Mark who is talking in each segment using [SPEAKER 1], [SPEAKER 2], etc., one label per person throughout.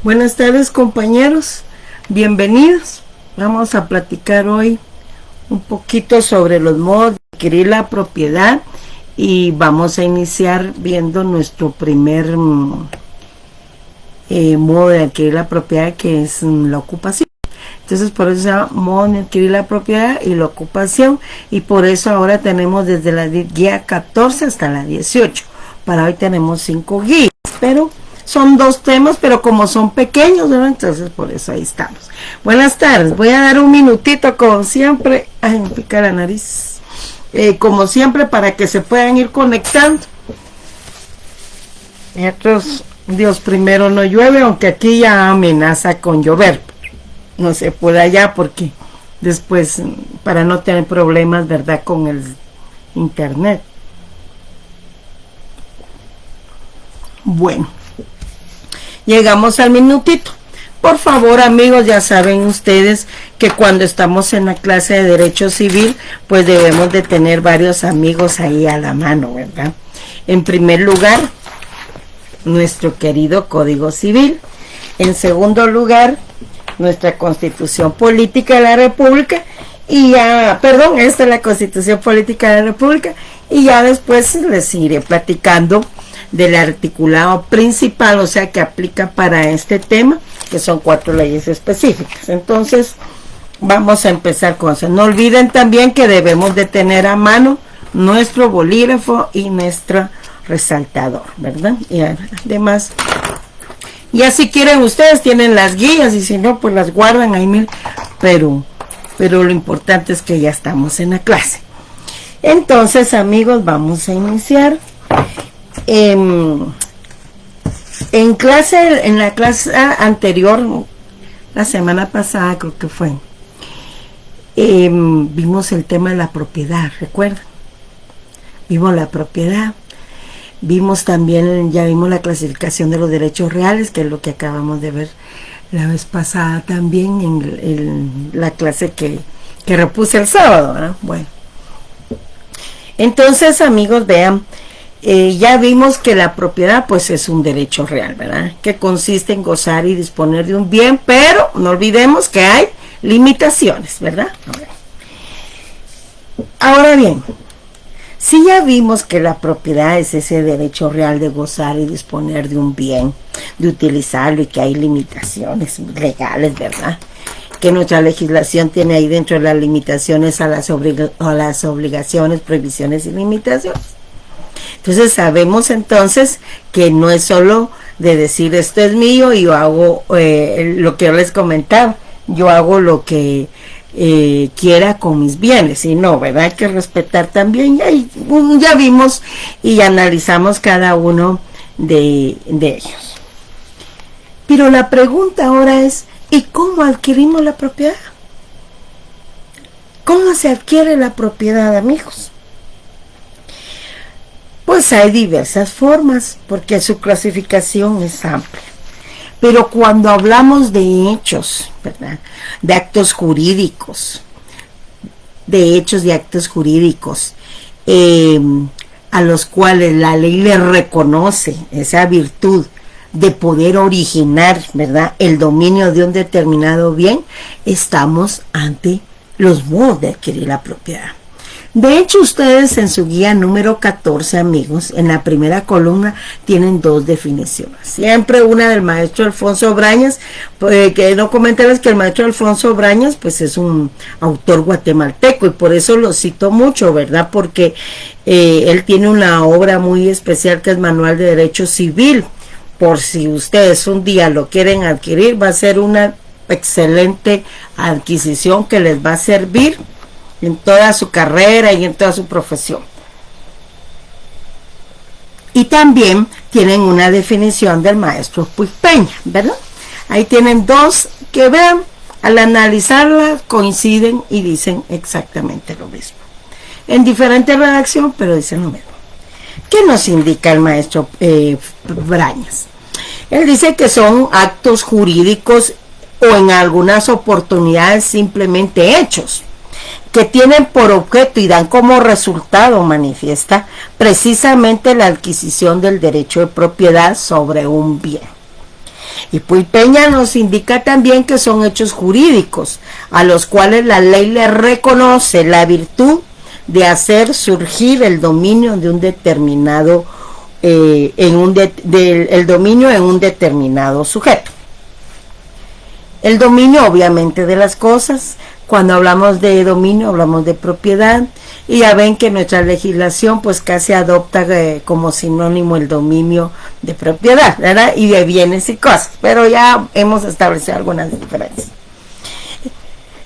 [SPEAKER 1] Buenas tardes, compañeros, bienvenidos. Vamos a platicar hoy un poquito sobre los modos de adquirir la propiedad y vamos a iniciar viendo nuestro primer modo de adquirir la propiedad, que es la ocupación. Entonces por eso se llama modo de adquirir la propiedad y la ocupación, y por eso ahora tenemos desde la guía 14 hasta la 18. Para hoy tenemos 5 guías, pero son 2 temas, pero como son pequeños, ¿no? Entonces por eso ahí estamos. Buenas tardes, voy a dar un minutito como siempre. Ay, me pica la nariz. Como siempre, para que se puedan ir conectando. Nosotros, Dios primero no llueve, aunque aquí ya amenaza con llover. No sé por allá, porque después, para no tener problemas, ¿verdad?, con el internet. Bueno, llegamos al minutito. Por favor, amigos, ya saben ustedes que cuando estamos en la clase de Derecho Civil, pues debemos de tener varios amigos ahí a la mano, ¿verdad? En primer lugar, nuestro querido Código Civil. En segundo lugar, nuestra Constitución Política de la República. Y ya, perdón, esta es la Constitución Política de la República. Y ya después les iré platicando del articulado principal, o sea, que aplica para este tema, que son 4 leyes específicas. Entonces vamos a empezar con eso. No olviden también que debemos de tener a mano nuestro bolígrafo y nuestro resaltador, ¿verdad? Y además, ya si quieren ustedes tienen las guías, y si no, pues las guardan ahí, pero lo importante es que ya estamos en la clase. Entonces, amigos, vamos a iniciar. En la clase anterior, la semana pasada creo que fue, vimos el tema de la propiedad, ¿recuerdan? Vimos la propiedad, vimos también, ya vimos la clasificación de los derechos reales, que es lo que acabamos de ver la vez pasada también en la clase que repuse el sábado, ¿verdad? Bueno, entonces, amigos, vean, ya vimos que la propiedad pues es un derecho real, ¿verdad?, que consiste en gozar y disponer de un bien, pero no olvidemos que hay limitaciones, ¿verdad? Ahora bien, si ya vimos que la propiedad es ese derecho real de gozar y disponer de un bien, de utilizarlo, y que hay limitaciones legales, ¿verdad?, que nuestra legislación tiene ahí dentro de las limitaciones a las obligaciones, prohibiciones y limitaciones. Entonces sabemos entonces que no es solo de decir esto es mío y yo hago lo que yo les comentaba, yo hago lo que quiera con mis bienes, y no, ¿verdad? Hay que respetar también, ya vimos y analizamos cada uno de ellos. Pero la pregunta ahora es, ¿y cómo adquirimos la propiedad? ¿Cómo se adquiere la propiedad, amigos? Pues hay diversas formas, porque su clasificación es amplia. Pero cuando hablamos de hechos, ¿verdad?, de actos jurídicos, a los cuales la ley le reconoce esa virtud de poder originar, ¿verdad?, el dominio de un determinado bien, estamos ante los modos de adquirir la propiedad. De hecho, ustedes en su guía número 14, amigos, en la primera columna tienen 2 definiciones. Siempre una del maestro Alfonso Brañas, que no comentarles que el maestro Alfonso Brañas pues es un autor guatemalteco, y por eso lo cito mucho, ¿verdad?, porque él tiene una obra muy especial que es Manual de Derecho Civil. Por si ustedes un día lo quieren adquirir, va a ser una excelente adquisición que les va a servir en toda su carrera y en toda su profesión. Y también tienen una definición del maestro Puig Peña, ¿verdad? Ahí tienen 2 que, vean, al analizarlas coinciden y dicen exactamente lo mismo. En diferente redacción, pero dicen lo mismo. ¿Qué nos indica el maestro Brañas? Él dice que son actos jurídicos o en algunas oportunidades simplemente hechos, que tienen por objeto y dan como resultado, manifiesta, precisamente la adquisición del derecho de propiedad sobre un bien. Y Puy Peña nos indica también que son hechos jurídicos, a los cuales la ley le reconoce la virtud de hacer surgir el dominio de un determinado, el dominio en un determinado sujeto. El dominio, obviamente, de las cosas. Cuando hablamos de dominio, hablamos de propiedad. Y ya ven que nuestra legislación pues casi adopta como sinónimo el dominio de propiedad, ¿verdad? Y de bienes y cosas. Pero ya hemos establecido algunas diferencias.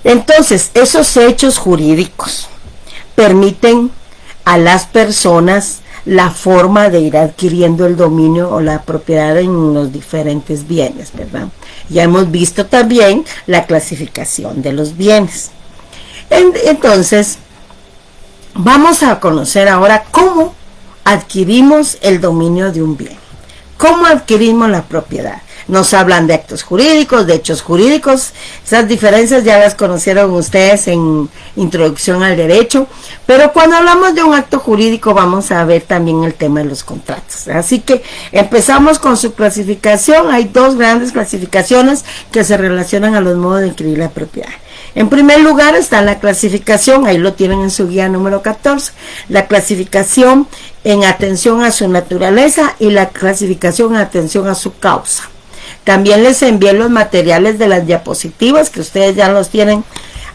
[SPEAKER 1] Entonces, esos hechos jurídicos permiten a las personas la forma de ir adquiriendo el dominio o la propiedad en los diferentes bienes, ¿verdad? Ya hemos visto también la clasificación de los bienes. Entonces, vamos a conocer ahora cómo adquirimos el dominio de un bien. ¿Cómo adquirimos la propiedad? Nos hablan de actos jurídicos, de hechos jurídicos. Esas diferencias ya las conocieron ustedes en Introducción al Derecho. Pero cuando hablamos de un acto jurídico vamos a ver también el tema de los contratos. Así que empezamos con su clasificación. Hay dos grandes clasificaciones que se relacionan a los modos de adquirir la propiedad. En primer lugar está la clasificación, ahí lo tienen en su guía número 14, la clasificación en atención a su naturaleza y la clasificación en atención a su causa. También les envié los materiales de las diapositivas que ustedes ya los tienen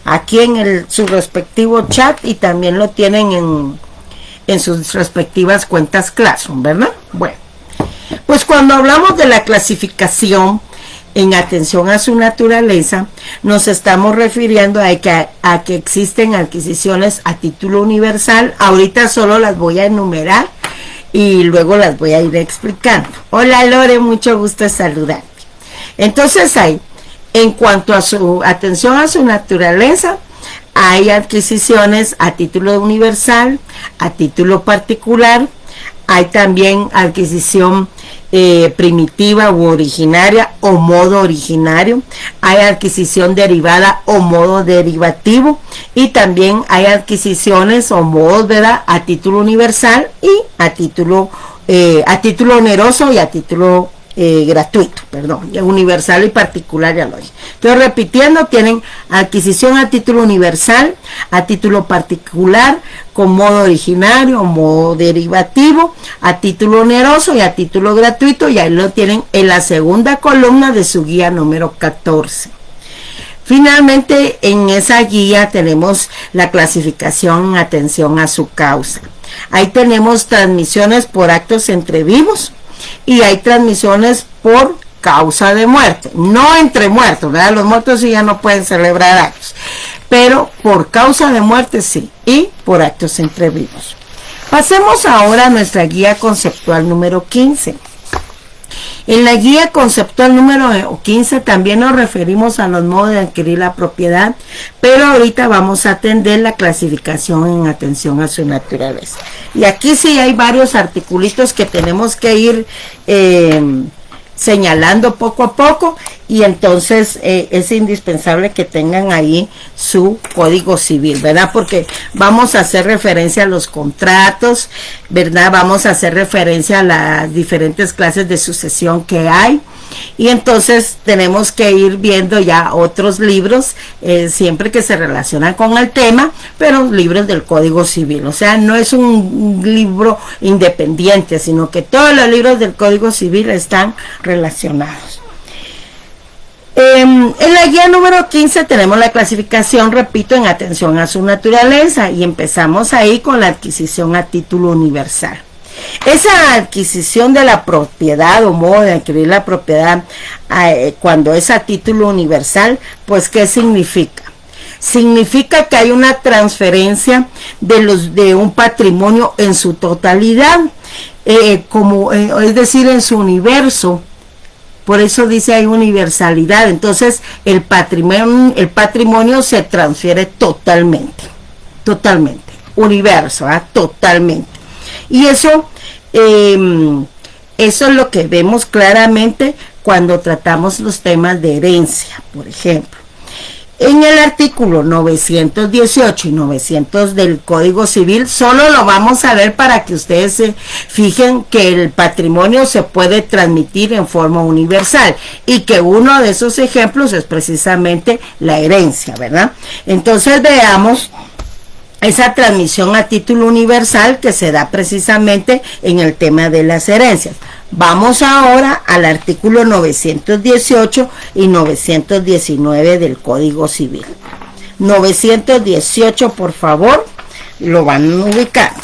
[SPEAKER 1] aquí en su respectivo chat y también lo tienen en sus respectivas cuentas Classroom, ¿verdad? Bueno, pues cuando hablamos de la clasificación en atención a su naturaleza, nos estamos refiriendo a que existen adquisiciones a título universal. Ahorita solo las voy a enumerar y luego las voy a ir explicando. Hola Lore, mucho gusto en saludarte. Entonces en cuanto a su atención a su naturaleza, hay adquisiciones a título universal, a título particular, hay también adquisición primitiva u originaria o modo originario, hay adquisición derivada o modo derivativo y también hay adquisiciones o modos, ¿verdad?, a título universal y a título oneroso y a título gratuito, perdón, universal y particular, ya lo dije. Estoy repitiendo, tienen adquisición a título universal, a título particular, con modo originario o modo derivativo, a título oneroso y a título gratuito, y ahí lo tienen en la segunda columna de su guía número 14. Finalmente, en esa guía tenemos la clasificación en atención a su causa. Ahí tenemos transmisiones por actos entre vivos, y hay transmisiones por causa de muerte, no entre muertos, ¿verdad? Los muertos sí ya no pueden celebrar actos, pero por causa de muerte sí, y por actos entre vivos. Pasemos ahora a nuestra guía conceptual número 15. En la guía conceptual número 15 también nos referimos a los modos de adquirir la propiedad, pero ahorita vamos a atender la clasificación en atención a su naturaleza. Y aquí sí hay varios articulitos que tenemos que ir señalando poco a poco, y entonces es indispensable que tengan ahí su código civil, ¿verdad? Porque vamos a hacer referencia a los contratos, ¿verdad? Vamos a hacer referencia a las diferentes clases de sucesión que hay, y entonces tenemos que ir viendo ya otros libros siempre que se relacionan con el tema, pero libros del Código Civil. O sea, no es un libro independiente, sino que todos los libros del Código Civil están relacionados. En la guía número 15 tenemos la clasificación, repito, en atención a su naturaleza, y empezamos ahí con la adquisición a título universal. Esa adquisición de la propiedad o modo de adquirir la propiedad cuando es a título universal, pues ¿qué significa? Significa que hay una transferencia de un patrimonio en su totalidad, es decir, en su universo. Por eso dice hay universalidad. Entonces el patrimonio se transfiere totalmente, universo, totalmente. Y eso es lo que vemos claramente cuando tratamos los temas de herencia, por ejemplo. En el artículo 918 y 900 del Código Civil solo lo vamos a ver para que ustedes se fijen que el patrimonio se puede transmitir en forma universal y que uno de esos ejemplos es precisamente la herencia, ¿verdad? Entonces veamos esa transmisión a título universal que se da precisamente en el tema de las herencias. Vamos ahora al artículo 918 y 919 del Código Civil. 918, por favor, lo van ubicando,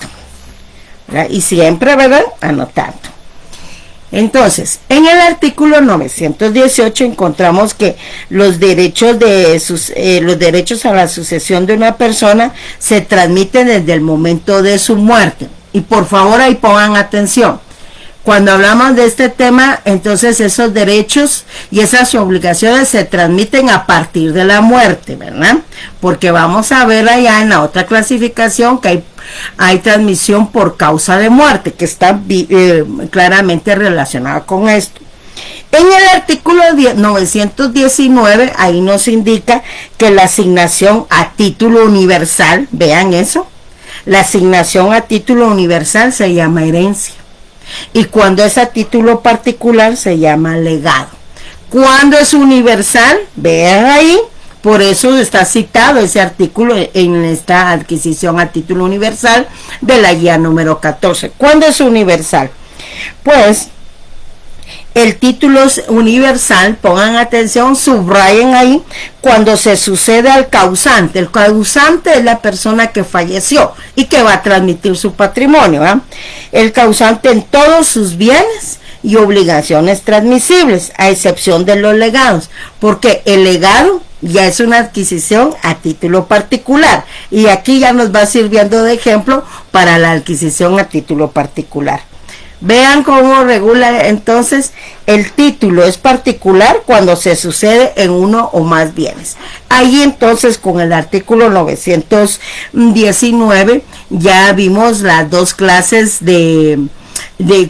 [SPEAKER 1] ¿verdad? Y siempre, ¿verdad?, anotando. Entonces, en el artículo 918 encontramos que los derechos a la sucesión de una persona se transmiten desde el momento de su muerte. Y por favor ahí pongan atención. Cuando hablamos de este tema, entonces esos derechos y esas obligaciones se transmiten a partir de la muerte, ¿verdad? Porque vamos a ver allá en la otra clasificación que hay transmisión por causa de muerte, que está claramente relacionada con esto. En el artículo 919, ahí nos indica que la asignación a título universal, vean eso, la asignación a título universal se llama herencia. Y cuando es a título particular se llama legado. Cuando es universal, vean ahí, por eso está citado ese artículo en esta adquisición a título universal de la guía número 14. ¿Cuándo es universal? Pues el título es universal, pongan atención, subrayen ahí, cuando se sucede al causante. El causante es la persona que falleció y que va a transmitir su patrimonio, ¿eh? El causante en todos sus bienes y obligaciones transmisibles, a excepción de los legados, porque el legado ya es una adquisición a título particular, y aquí ya nos va sirviendo de ejemplo para la adquisición a título particular. Vean cómo regula entonces el título es particular cuando se sucede en uno o más bienes. Ahí entonces con el artículo 919 ya vimos las dos clases de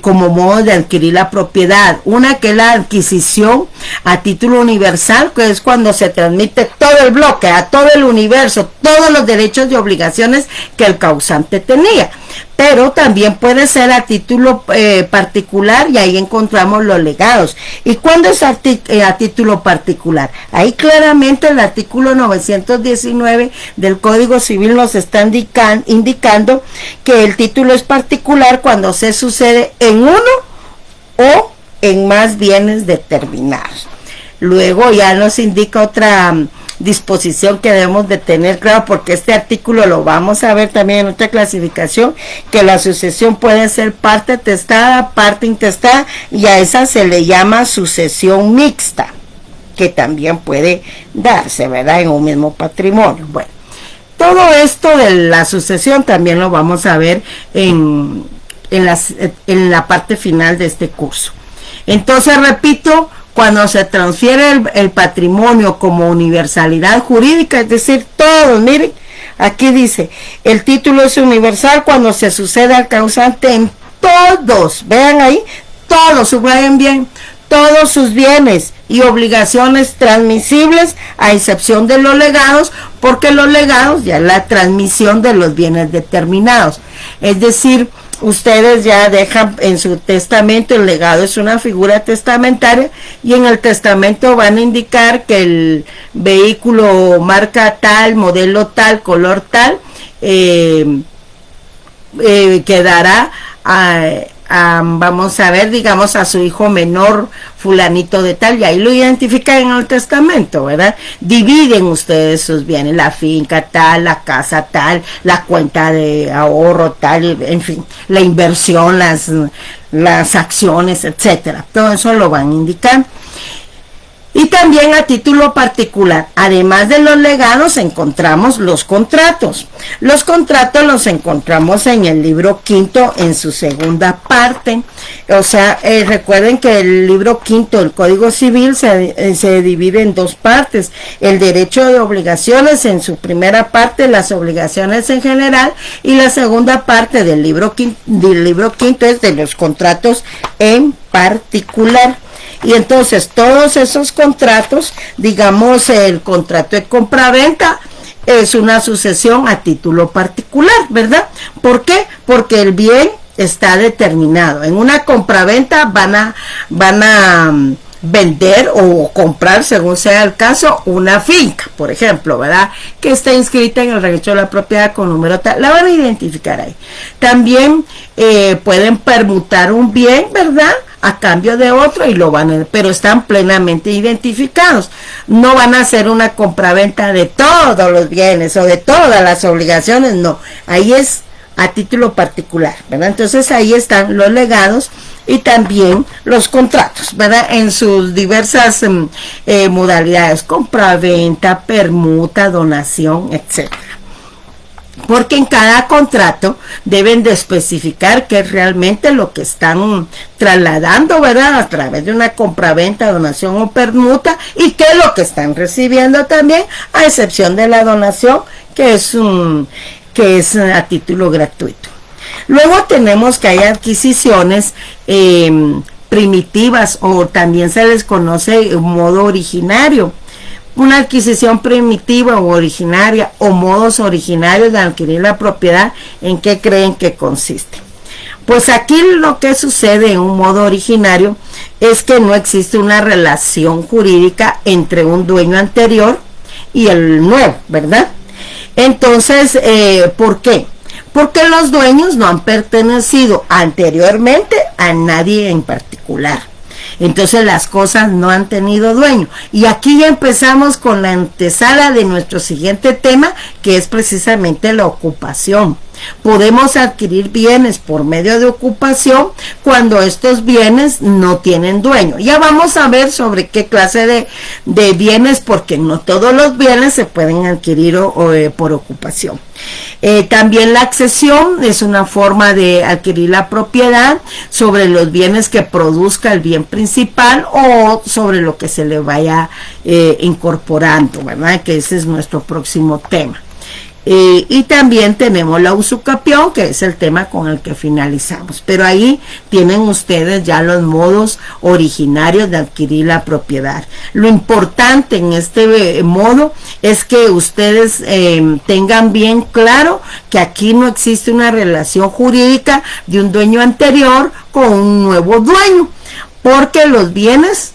[SPEAKER 1] como modo de adquirir la propiedad. Una que es la adquisición a título universal, que es cuando se transmite todo el bloque, a todo el universo, todos los derechos y obligaciones que el causante tenía. Pero también puede ser a título particular, y ahí encontramos los legados. ¿Y cuándo es a título particular? Ahí claramente el artículo 919 del Código Civil nos está indicando que el título es particular cuando se sucede en uno o en más bienes determinados. Luego ya nos indica otra disposición que debemos de tener claro, porque este artículo lo vamos a ver también en otra clasificación, que la sucesión puede ser parte testada, parte intestada, y a esa se le llama sucesión mixta, que también puede darse, ¿verdad?, en un mismo patrimonio. Bueno, todo esto de la sucesión también lo vamos a ver en la parte final de este curso. Entonces, repito, cuando se transfiere el patrimonio como universalidad jurídica, es decir, todos, miren, aquí dice, el título es universal cuando se sucede al causante en todos, vean ahí, todos, subrayen bien, todos sus bienes y obligaciones transmisibles, a excepción de los legados, porque los legados ya es la transmisión de los bienes determinados. Es decir, ustedes ya dejan en su testamento, el legado es una figura testamentaria, y en el testamento van a indicar que el vehículo marca tal, modelo tal, color tal, quedará vamos a ver, digamos, a su hijo menor fulanito de tal, y ahí lo identifican en el testamento, ¿verdad? Dividen ustedes sus bienes, la finca tal, la casa tal, la cuenta de ahorro tal, en fin, la inversión, las acciones, etcétera. Todo eso lo van a indicar. Y también a título particular, además de los legados, encontramos los contratos. Los contratos los encontramos en el libro quinto, en su segunda parte. O sea, recuerden que el libro quinto del Código Civil se divide en dos partes. El derecho de obligaciones en su primera parte, las obligaciones en general, y la segunda parte del libro quinto es de los contratos en particular. Y entonces todos esos contratos, digamos el contrato de compraventa, es una sucesión a título particular, ¿verdad? ¿Por qué? Porque el bien está determinado. En una compraventa van a vender o comprar, según sea el caso, una finca, por ejemplo, ¿verdad? Que está inscrita en el registro de la propiedad con número tal, la van a identificar ahí. También pueden permutar un bien, ¿verdad?, a cambio de otro y lo van a, pero están plenamente identificados. No van a hacer una compraventa de todos los bienes o de todas las obligaciones, no. Ahí es a título particular, ¿verdad? Entonces ahí están los legados y también los contratos, ¿verdad? En sus diversas modalidades, compraventa, permuta, donación, etcétera. Porque en cada contrato deben de especificar qué es realmente lo que están trasladando, ¿verdad?, a través de una compraventa, donación o permuta, y qué es lo que están recibiendo también, a excepción de la donación, que es a título gratuito. Luego tenemos que hay adquisiciones primitivas, o también se les conoce en modo originario. Una adquisición primitiva o originaria, o modos originarios de adquirir la propiedad, ¿en qué creen que consiste? Pues aquí lo que sucede en un modo originario es que no existe una relación jurídica entre un dueño anterior y el nuevo, ¿verdad? Entonces, ¿por qué? Porque los dueños no han pertenecido anteriormente a nadie en particular. Entonces las cosas no han tenido dueño. Y aquí ya empezamos con la antesala de nuestro siguiente tema, que es precisamente la ocupación. Podemos adquirir bienes por medio de ocupación cuando estos bienes no tienen dueño. Ya vamos a ver sobre qué clase de bienes, porque no todos los bienes se pueden adquirir por ocupación. También la accesión es una forma de adquirir la propiedad sobre los bienes que produzca el bien principal o sobre lo que se le vaya incorporando, ¿verdad? Que ese es nuestro próximo tema. Y también tenemos la usucapión, que es el tema con el que finalizamos, pero ahí tienen ustedes ya los modos originarios de adquirir la propiedad. Lo importante en este modo es que ustedes tengan bien claro que aquí no existe una relación jurídica de un dueño anterior con un nuevo dueño, porque los bienes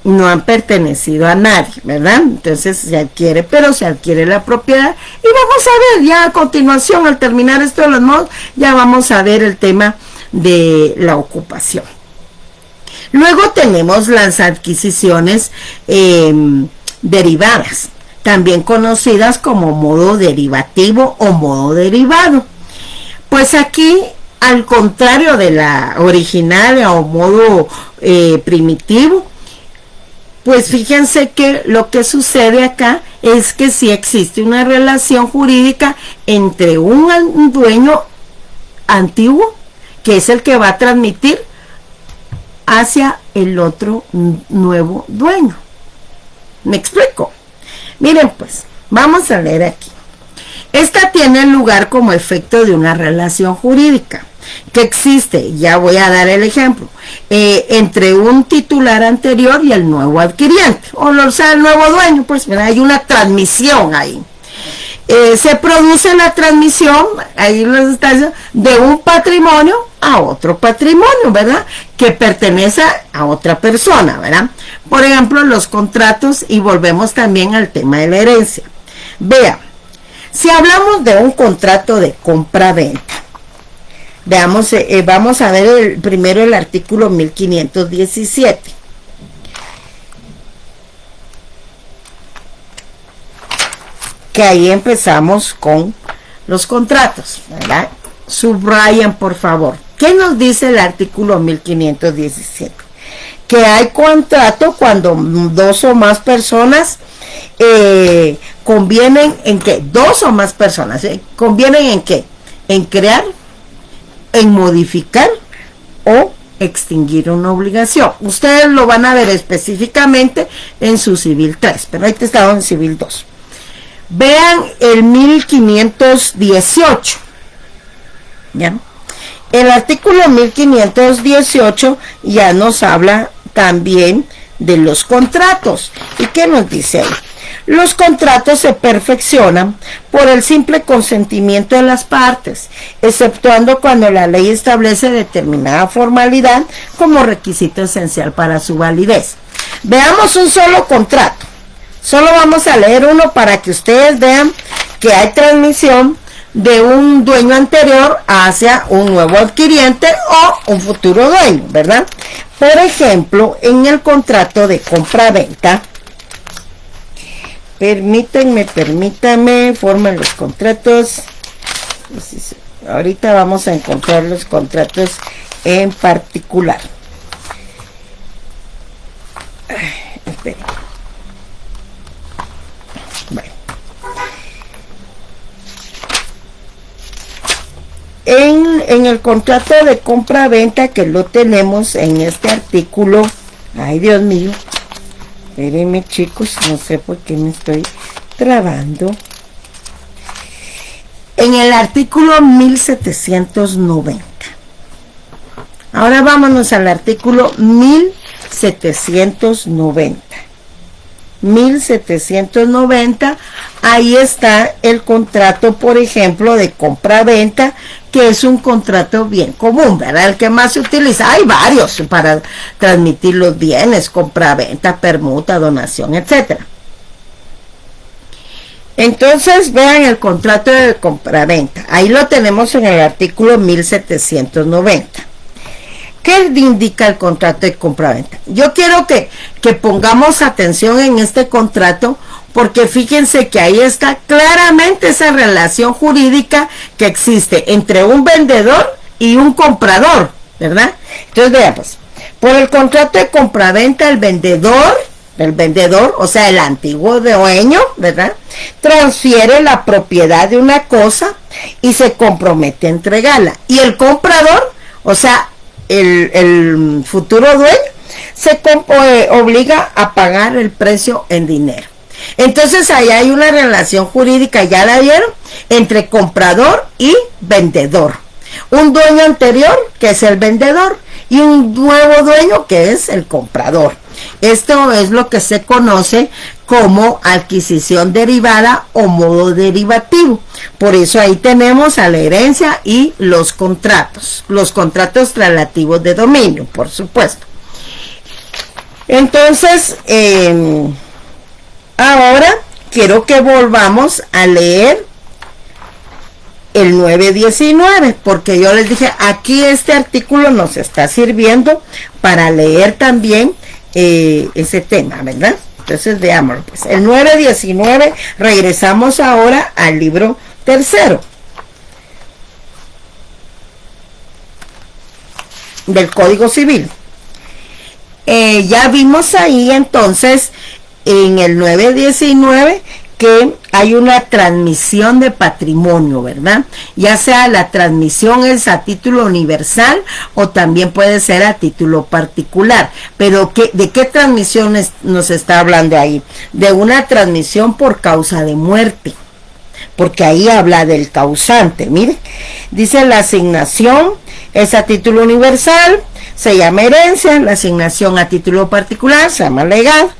[SPEAKER 1] no han pertenecido a nadie, ¿verdad? Entonces se adquiere, pero se adquiere la propiedad. Y vamos a ver ya a continuación, al terminar esto de los modos, ya vamos a ver el tema de la ocupación. Luego tenemos las adquisiciones derivadas, también conocidas como modo derivativo o modo derivado. Pues aquí, al contrario de la originaria o modo primitivo, pues fíjense que lo que sucede acá es que sí existe una relación jurídica entre un dueño antiguo, que es el que va a transmitir hacia el otro nuevo dueño. ¿Me explico? Miren pues, vamos a leer aquí. Esta tiene lugar como efecto de una relación jurídica que existe, ya voy a dar el ejemplo, entre un titular anterior y el nuevo adquiriente, o sea, el nuevo dueño. Pues mira, hay una transmisión ahí. Se produce la transmisión, ahí les está diciendo, de un patrimonio a otro patrimonio, ¿verdad? Que pertenece a otra persona, ¿verdad? Por ejemplo, los contratos, y volvemos también al tema de la herencia. Vean, si hablamos de un contrato de compra-venta, veamos, vamos a ver primero el artículo 1517. Que ahí empezamos con los contratos, ¿verdad? Subrayan, por favor. ¿Qué nos dice el artículo 1517? Que hay contrato cuando dos o más personas convienen en que, dos o más personas, convienen en qué, en crear, en modificar o extinguir una obligación. Ustedes lo van a ver específicamente en su civil 3, pero ahí está en civil 2. Vean el 1518. ¿Ya? El artículo 1518 ya nos habla también de los contratos. ¿Y qué nos dice ahí? Los contratos se perfeccionan por el simple consentimiento de las partes, exceptuando cuando la ley establece determinada formalidad como requisito esencial para su validez. Veamos un solo contrato. Solo vamos a leer uno para que ustedes vean que hay transmisión de un dueño anterior hacia un nuevo adquiriente o un futuro dueño, ¿verdad? Por ejemplo, en el contrato de compra-venta, permítanme, forman los contratos. Ahorita vamos a encontrar los contratos en particular. Esperen. Bueno. En el contrato de compra-venta, que lo tenemos en este artículo, ay Dios mío, espérenme chicos, no sé por qué me estoy trabando. En el artículo 1790. Ahora vámonos al artículo 1790. 1790, ahí está el contrato, por ejemplo, de compra-venta, que es un contrato bien común, ¿verdad? El que más se utiliza. Hay varios para transmitir los bienes: compra-venta, permuta, donación, etcétera. Entonces, vean el contrato de compra-venta. Ahí lo tenemos en el artículo 1790. ¿Qué indica el contrato de compra-venta? Yo quiero que pongamos atención en este contrato, porque fíjense que ahí está claramente esa relación jurídica que existe entre un vendedor y un comprador, ¿verdad? Entonces veamos, por el contrato de compraventa el vendedor, o sea, el antiguo dueño, ¿verdad?, transfiere la propiedad de una cosa y se compromete a entregarla. Y el comprador, o sea, el futuro dueño, se obliga a pagar el precio en dinero. Entonces ahí hay una relación jurídica, ya la vieron, entre comprador y vendedor. Un dueño anterior, que es el vendedor, y un nuevo dueño, que es el comprador. Esto es lo que se conoce como adquisición derivada o modo derivativo. Por eso ahí tenemos a la herencia y los contratos traslativos de dominio, por supuesto. Entonces, ahora quiero que volvamos a leer el 919, porque yo les dije, aquí este artículo nos está sirviendo para leer también ese tema, ¿verdad? Entonces veámoslo, pues. El 919, regresamos ahora al libro tercero del Código Civil. Ya vimos ahí entonces en el 919 que hay una transmisión de patrimonio, ¿verdad? Ya sea la transmisión es a título universal o también puede ser a título particular. Pero ¿de qué transmisión nos está hablando ahí? De una transmisión por causa de muerte, porque ahí habla del causante. Mire, dice: la asignación es a título universal, se llama herencia; la asignación a título particular se llama legado.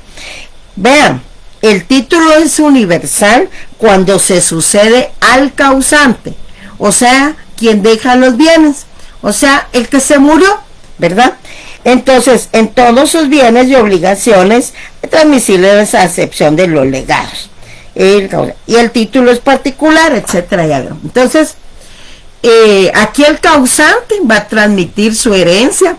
[SPEAKER 1] Vean, el título es universal cuando se sucede al causante, o sea, quien deja los bienes, o sea, el que se murió, ¿verdad? Entonces, en todos sus bienes y obligaciones transmisibles a excepción de los legados. Y el título es particular, etcétera. Entonces, aquí el causante va a transmitir su herencia,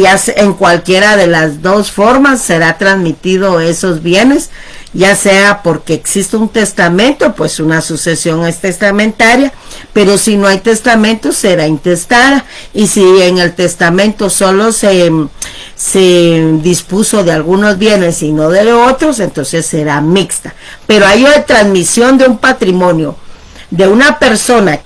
[SPEAKER 1] ya en cualquiera de las dos formas será transmitido esos bienes, ya sea porque existe un testamento, pues una sucesión es testamentaria, pero si no hay testamento será intestada, y si en el testamento solo se dispuso de algunos bienes y no de otros, entonces será mixta. Pero hay una transmisión de un patrimonio de una persona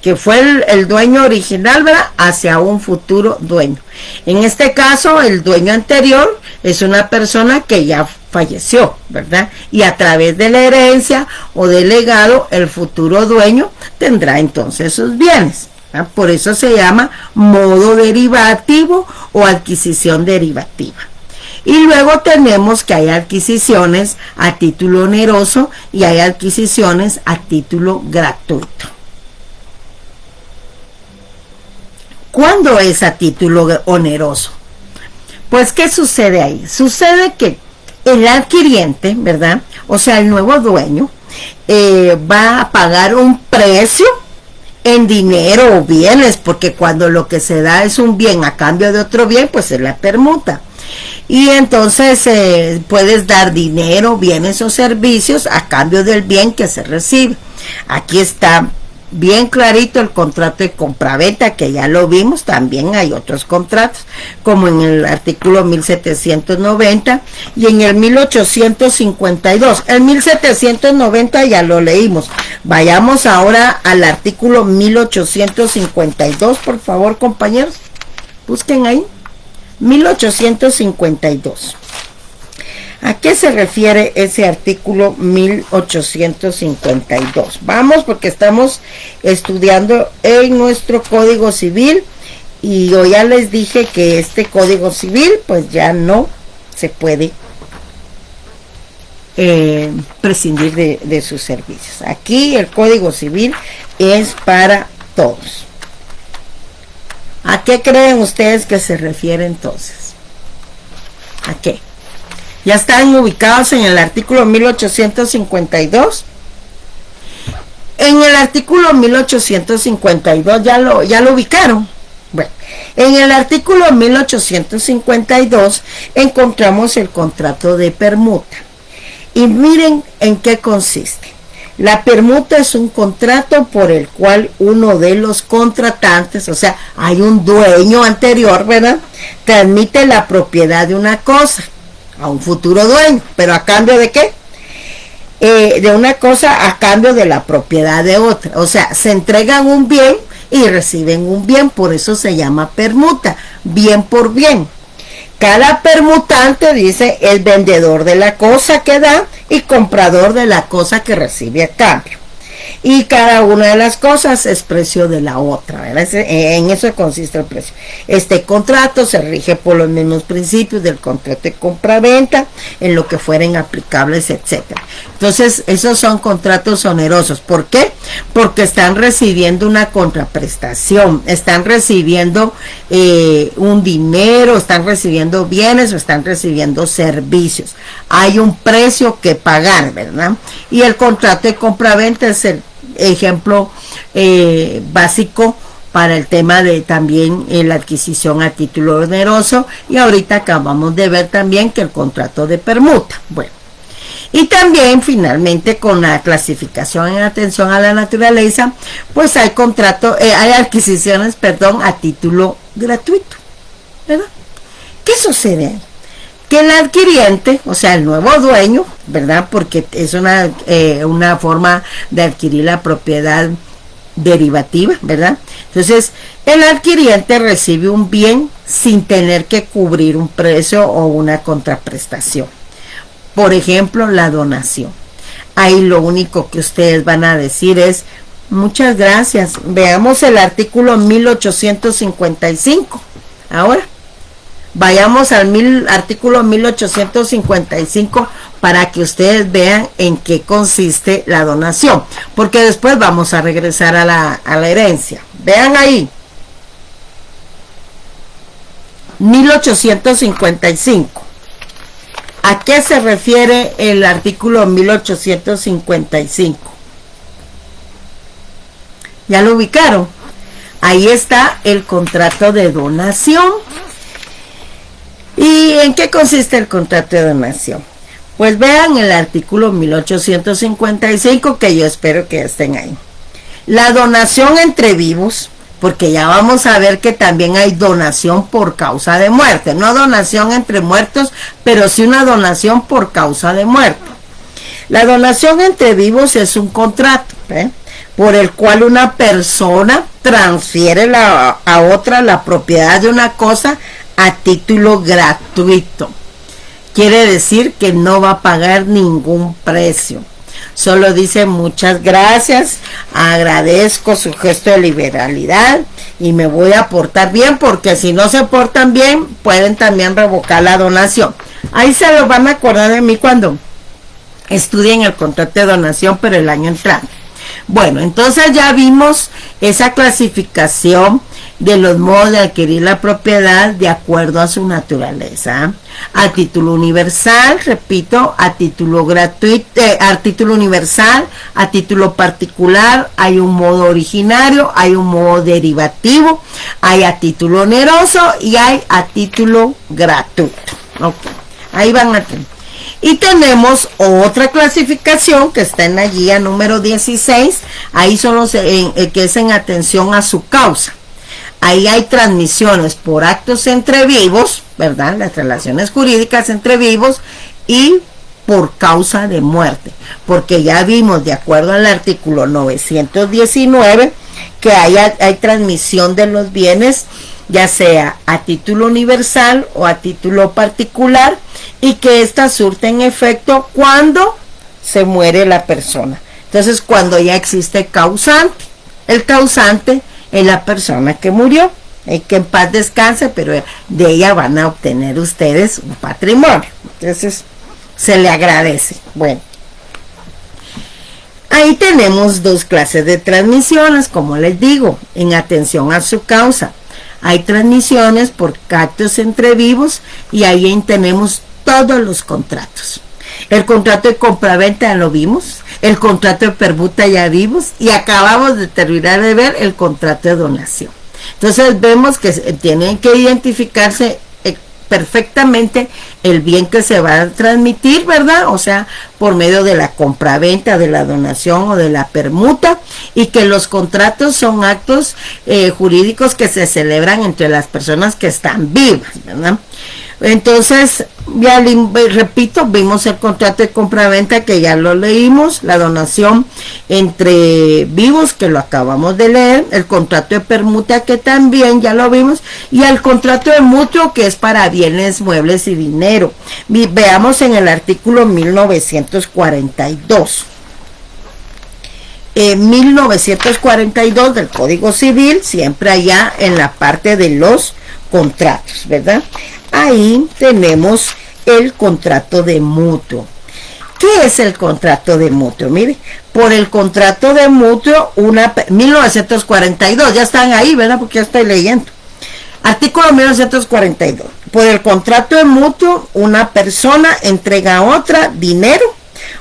[SPEAKER 1] que fue el dueño original, ¿verdad?, hacia un futuro dueño. En este caso, el dueño anterior es una persona que ya falleció, ¿verdad? Y a través de la herencia o del legado, el futuro dueño tendrá entonces sus bienes, ¿verdad? Por eso se llama modo derivativo o adquisición derivativa. Y luego tenemos que hay adquisiciones a título oneroso y hay adquisiciones a título gratuito. ¿Cuándo es a título oneroso? Pues, ¿qué sucede ahí? Sucede que el adquiriente, ¿verdad? O sea, el nuevo dueño, va a pagar un precio en dinero o bienes, porque cuando lo que se da es un bien a cambio de otro bien, pues es la permuta. Y entonces puedes dar dinero, bienes o servicios a cambio del bien que se recibe. Aquí está bien clarito el contrato de compraventa, que ya lo vimos. También hay otros contratos, como en el artículo 1790 y en el 1852. El 1790 ya lo leímos. Vayamos ahora al artículo 1852, por favor, compañeros. Busquen ahí. 1852. ¿A qué se refiere ese artículo 1852? Vamos, porque estamos estudiando en nuestro Código Civil y yo ya les dije que este Código Civil pues ya no se puede prescindir de sus servicios. Aquí el Código Civil es para todos. ¿A qué creen ustedes que se refiere entonces? ¿A qué? ¿Ya están ubicados en el artículo 1852? En el artículo 1852 ya lo ubicaron. Bueno, en el artículo 1852 encontramos el contrato de permuta. Y miren en qué consiste. La permuta es un contrato por el cual uno de los contratantes, o sea, hay un dueño anterior, ¿verdad?, transmite la propiedad de una cosa a un futuro dueño, pero ¿a cambio de qué? De una cosa a cambio de la propiedad de otra. O sea, se entregan un bien y reciben un bien, por eso se llama permuta, bien por bien. Cada permutante, dice, es vendedor de la cosa que da y comprador de la cosa que recibe a cambio. Y cada una de las cosas es precio de la otra, ¿verdad? En eso consiste el precio. Este contrato se rige por los mismos principios del contrato de compraventa, en lo que fueren aplicables, etcétera. Entonces, esos son contratos onerosos. ¿Por qué? Porque están recibiendo una contraprestación, están recibiendo un dinero, están recibiendo bienes o están recibiendo servicios. Hay un precio que pagar, ¿verdad? Y el contrato de compraventa es el ejemplo básico para el tema de también la adquisición a título oneroso, y ahorita acabamos de ver también que el contrato de permuta. Bueno, y también finalmente con la clasificación en atención a la naturaleza, pues hay hay adquisiciones, a título gratuito, ¿verdad? ¿Qué sucede? Que el adquiriente, o sea, el nuevo dueño, ¿verdad?, porque es una forma de adquirir la propiedad derivativa, ¿verdad? Entonces, el adquiriente recibe un bien sin tener que cubrir un precio o una contraprestación. Por ejemplo, la donación. Ahí lo único que ustedes van a decir es, muchas gracias. Veamos el artículo 1855. Ahora, vayamos al artículo 1855 para que ustedes vean en qué consiste la donación, porque después vamos a regresar a la herencia. Vean ahí, 1855. ¿A qué se refiere el artículo 1855? ¿Ya lo ubicaron? Ahí está el contrato de donación. ¿Y en qué consiste el contrato de donación? Pues vean el artículo 1855, que yo espero que estén ahí. La donación entre vivos, porque ya vamos a ver que también hay donación por causa de muerte, no donación entre muertos, pero sí una donación por causa de muerte. La donación entre vivos es un contrato, por el cual una persona transfiere a otra la propiedad de una cosa a título gratuito. Quiere decir que no va a pagar ningún precio. Solo dice muchas gracias, agradezco su gesto de liberalidad y me voy a portar bien, porque si no se portan bien pueden también revocar la donación. Ahí se lo van a acordar de mí cuando estudien el contrato de donación, pero el año entrante. Bueno, entonces ya vimos esa clasificación de los modos de adquirir la propiedad de acuerdo a su naturaleza. A título universal, repito, a título gratuito, a título universal, a título particular, hay un modo originario, hay un modo derivativo, hay a título oneroso y hay a título gratuito. Okay. Ahí van a tener. Y tenemos otra clasificación que está en la guía número 16, ahí son los que es en atención a su causa. Ahí hay transmisiones por actos entre vivos, ¿verdad? Las relaciones jurídicas entre vivos y por causa de muerte. Porque ya vimos, de acuerdo al artículo 919, que hay transmisión de los bienes, ya sea a título universal o a título particular, y que ésta surte en efecto cuando se muere la persona. Entonces, cuando ya existe causante, el causante es la persona que murió, que en paz descanse, pero de ella van a obtener ustedes un patrimonio. Entonces, se le agradece. Bueno, ahí tenemos dos clases de transmisiones, como les digo, en atención a su causa. Hay transmisiones por actos entre vivos y ahí tenemos todos los contratos. El contrato de compraventa ya lo vimos, el contrato de permuta ya vimos y acabamos de terminar de ver el contrato de donación. Entonces vemos que tienen que identificarse perfectamente el bien que se va a transmitir, ¿verdad? O sea, por medio de la compraventa, de la donación o de la permuta, y que los contratos son actos jurídicos que se celebran entre las personas que están vivas, ¿verdad? Entonces, ya repito, vimos el contrato de compraventa que ya lo leímos, la donación entre vivos que lo acabamos de leer, el contrato de permuta que también ya lo vimos, y el contrato de mutuo que es para bienes, muebles y dinero. Veamos en el artículo 1942. 1942 del Código Civil, siempre allá en la parte de los contratos, ¿verdad? Ahí tenemos el contrato de mutuo. ¿Qué es el contrato de mutuo? Mire, por el contrato de mutuo, 1942, ya están ahí, ¿verdad? Porque ya estoy leyendo. Artículo 1942. Por el contrato de mutuo, una persona entrega a otra dinero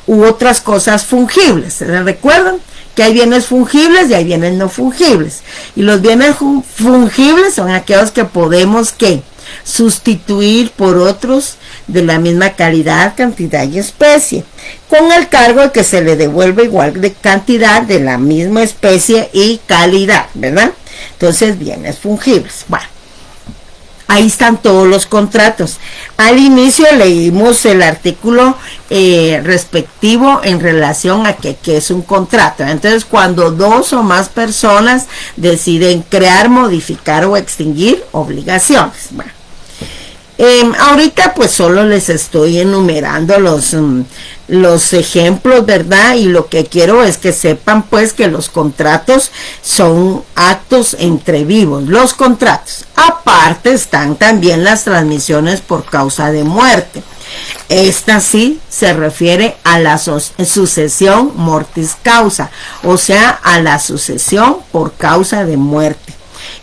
[SPEAKER 1] u otras cosas fungibles. ¿Se recuerdan? Que hay bienes fungibles y hay bienes no fungibles. Y los bienes fungibles son aquellos que podemos, ¿qué?, sustituir por otros de la misma calidad, cantidad y especie, con el cargo de que se le devuelve igual de cantidad de la misma especie y calidad, ¿verdad? Entonces, bienes fungibles. Bueno, ahí están todos los contratos. Al inicio leímos el artículo respectivo en relación a qué es un contrato. Entonces, cuando dos o más personas deciden crear, modificar o extinguir obligaciones. Bueno, ahorita pues solo les estoy enumerando los ejemplos, ¿verdad? Y lo que quiero es que sepan pues que los contratos son actos entre vivos, los contratos. Aparte están también las transmisiones por causa de muerte. Esta sí se refiere a la sucesión mortis causa, o sea, a la sucesión por causa de muerte.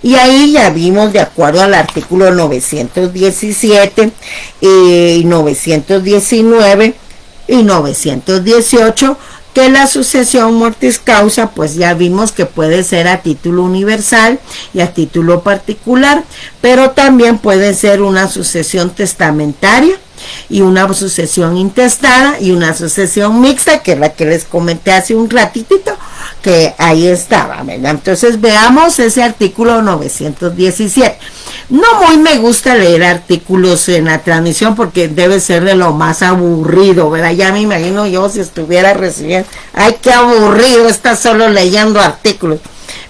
[SPEAKER 1] Y ahí ya vimos, de acuerdo al artículo 917 y 919 y 918, que la sucesión mortis causa, pues ya vimos que puede ser a título universal y a título particular, pero también puede ser una sucesión testamentaria y una sucesión intestada y una sucesión mixta, que es la que les comenté hace un ratitito, que ahí estaba, ¿verdad? Entonces veamos ese artículo 917. No muy me gusta leer artículos en la transmisión porque debe ser de lo más aburrido, ¿verdad? Ya me imagino yo si estuviera recibiendo, ¡ay, qué aburrido! Está solo leyendo artículos.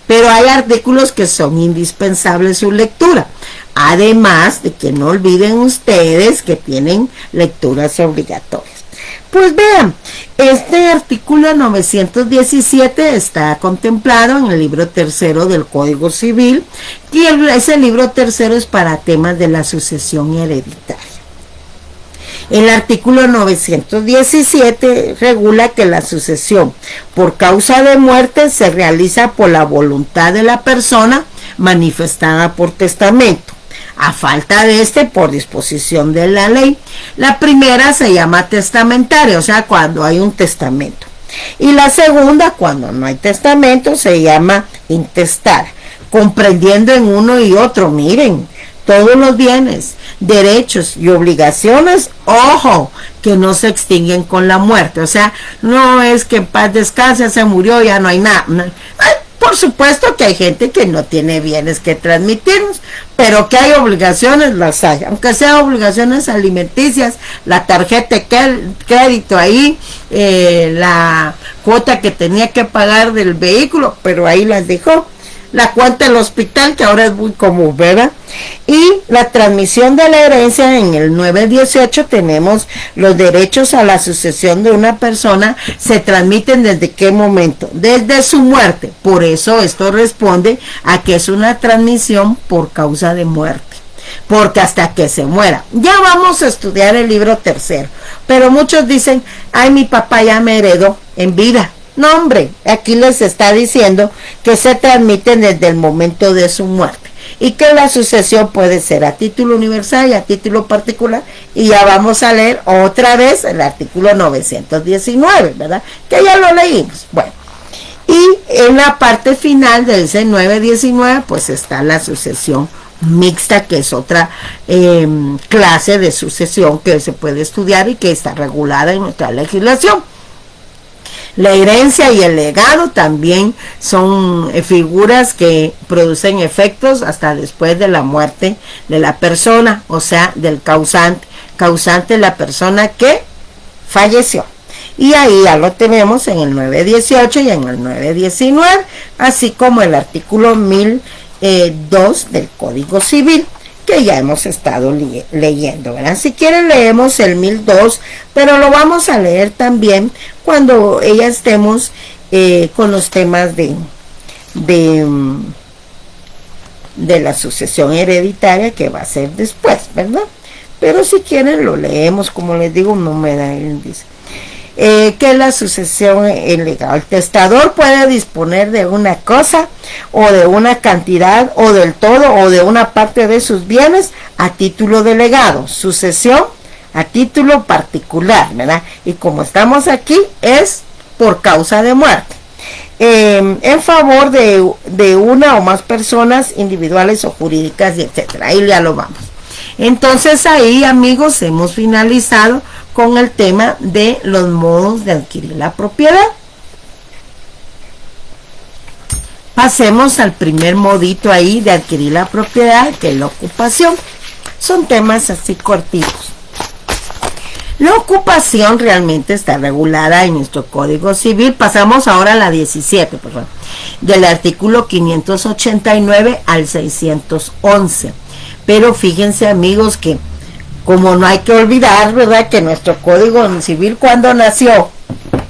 [SPEAKER 1] Pero hay artículos que son indispensables su lectura. Además de que no olviden ustedes que tienen lecturas obligatorias. Pues vean, este artículo 917 está contemplado en el libro tercero del Código Civil, y ese libro tercero es para temas de la sucesión hereditaria. El artículo 917 regula que la sucesión por causa de muerte se realiza por la voluntad de la persona manifestada por testamento, a falta de este por disposición de la ley. La primera se llama testamentaria, o sea, cuando hay un testamento. Y la segunda, cuando no hay testamento, se llama intestar, comprendiendo en uno y otro, miren, todos los bienes, derechos y obligaciones, ojo, que no se extinguen con la muerte. O sea, no es que en paz descanse, se murió, ya no hay nada. Por supuesto que hay gente que no tiene bienes que transmitirnos, pero que hay obligaciones, las hay. Aunque sean obligaciones alimenticias, la tarjeta de crédito ahí, la cuota que tenía que pagar del vehículo, pero ahí las dejó. La cuenta del hospital, que ahora es muy común, ¿verdad? Y la transmisión de la herencia, en el 918 tenemos los derechos a la sucesión de una persona, se transmiten desde qué momento, desde su muerte. Por eso esto responde a que es una transmisión por causa de muerte, porque hasta que se muera. Ya vamos a estudiar el libro tercero, pero muchos dicen, ay, mi papá ya me heredó en vida. No, hombre, aquí les está diciendo que se transmiten desde el momento de su muerte y que la sucesión puede ser a título universal y a título particular, y ya vamos a leer otra vez el artículo 919, ¿verdad? Que ya lo leímos. Bueno, y en la parte final del 919 pues está la sucesión mixta, que es otra clase de sucesión que se puede estudiar y que está regulada en nuestra legislación. La herencia y el legado también son figuras que producen efectos hasta después de la muerte de la persona, o sea, del causante la persona que falleció. Y ahí ya lo tenemos en el 918 y en el 919, así como el artículo 1002 del Código Civil, que ya hemos estado leyendo, ¿verdad? Si quieren leemos el 1002, pero lo vamos a leer también cuando ya estemos con los temas de la sucesión hereditaria, que va a ser después, ¿verdad? Pero si quieren lo leemos, como les digo, no me da el índice. Que la sucesión legal, el testador puede disponer de una cosa o de una cantidad o del todo o de una parte de sus bienes a título de legado, sucesión a título particular, ¿verdad? Y como estamos aquí es por causa de muerte, en favor de una o más personas individuales o jurídicas, y etcétera. Ahí ya lo vamos. Entonces ahí, amigos, hemos finalizado con el tema de los modos de adquirir la propiedad. Pasemos al primer modito ahí de adquirir la propiedad, que es la ocupación. Son temas así cortitos. La ocupación realmente está regulada en nuestro Código Civil. Pasamos ahora a la 17, perdón, del artículo 589 al 611. Pero fíjense, amigos, que como no hay que olvidar, ¿verdad?, que nuestro Código Civil, ¿cuándo nació?